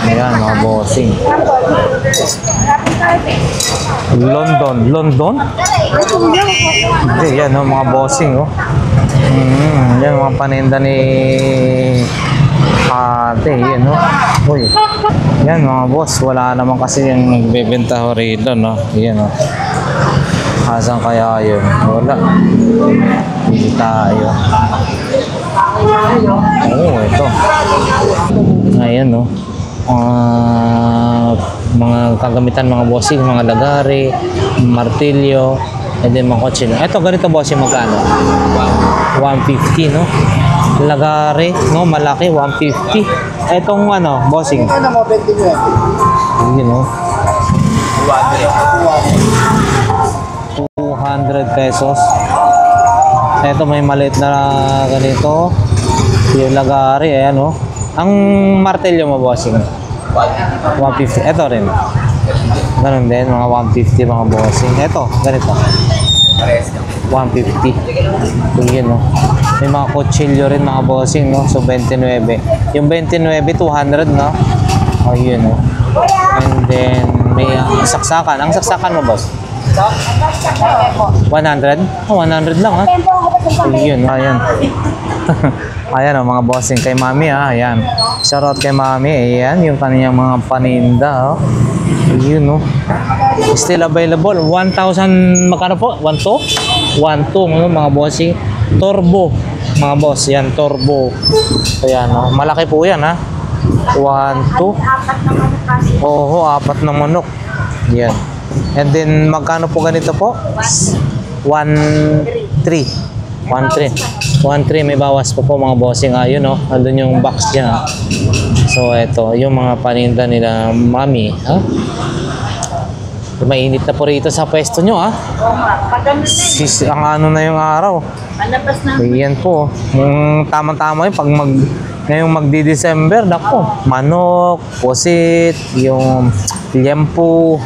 Ayan, mga bossing. London? Hindi, yan, no, mga bossing, oh. Yan, mga paninda ni ate, yan, no. Uy. Yan, mga boss, wala naman kasi yung nagbebenta ho rito, no. Yan, no. Asan kaya yun? Wala. Hindi tayo. Oo, ito. Ayan, no. Mga kagamitan, mga bossing, mga lagari, martilyo, and then mga kotse. Ito, ganito bossing, magkano? 150, no? Lagari, no? Malaki, 150. Etong ano, bossing. Ano mo, 20 nyo yan? Yun, no? 200 pesos. Ito may maliit na ganito. Yung lagari, ayan, no? Ang martilyo mo, bossing? 150. Ito rin. Ganun din, mga 150 mga bossing. Ito, ganito. 150. Yun, no? May mga kutsilyo rin mga bossing, no? So, 29. Yung 29, 200, no? Oh, yun, no? And then, may saksakan. Ang saksakan mo, boss? 100? Oh, 100 lang, ha? Yun, ayan. Ayan, mga bossing kay Mami, ha? Ayan. Shoutout kay Mami. Ayan, yung kanyang mga paninda, oh. Yun, no? Still available. 1,000, magkano po? 1,2? 1,2, mga bossing. Turbo, mga boss. Yan, turbo. Ayan, no? Malaki po yan, ha? 1,2. Oo, 4 na manok. Yan. And then, magkano po ganito po? 1,3. 1,3 may bawas pa po mga bossing. Ayun, no? Andun yung box dyan. So, eto, yung mga paninda nila Mami, ha? Mainit na po rito sa pwesto nyo, ha? Ang ano na yung araw. Ayan po. Tama-tama yun. Pag ngayong magdi-December, nako, manok, pusit, yung liempo.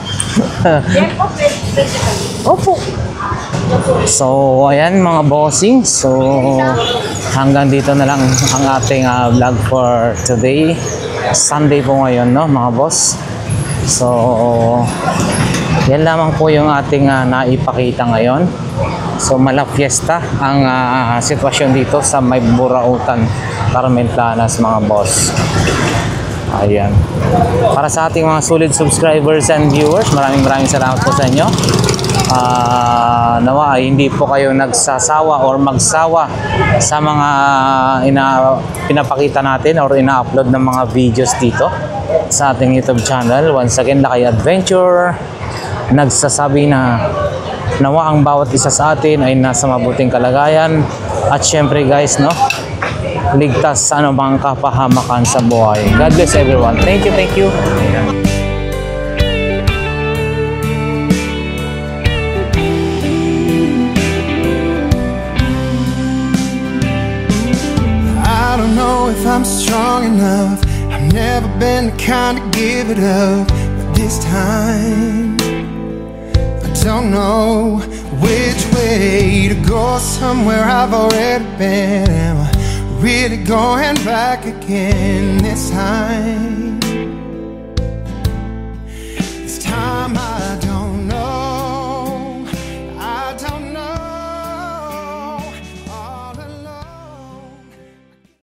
Opo. So, ayan mga bossing. So, hanggang dito na lang ang ating vlog for today. Sunday po ngayon, no, mga boss. So, yan lamang po yung ating naipakita ngayon. So, mala fiesta ang sitwasyon dito sa May Burautan, Carmen Planas, mga boss. Ayan. Para sa ating mga solid subscribers and viewers, maraming salamat po sa inyo. Nawa ay hindi po kayo nagsasawa or magsawa sa mga pinapakita natin or ina-upload ng mga videos dito sa ating YouTube channel. Once again, Lakay Adventure nagsasabi na nawa ang bawat isa sa atin ay nasa mabuting kalagayan at syempre guys, no, ligtas sa anumang kapahamakan sa buhay. God bless everyone. Thank you, thank you. I don't know if I'm strong enough. I Never been the kind to give it up, but this time I don't know which way to go. Somewhere I've already been. Am I really going back again this time?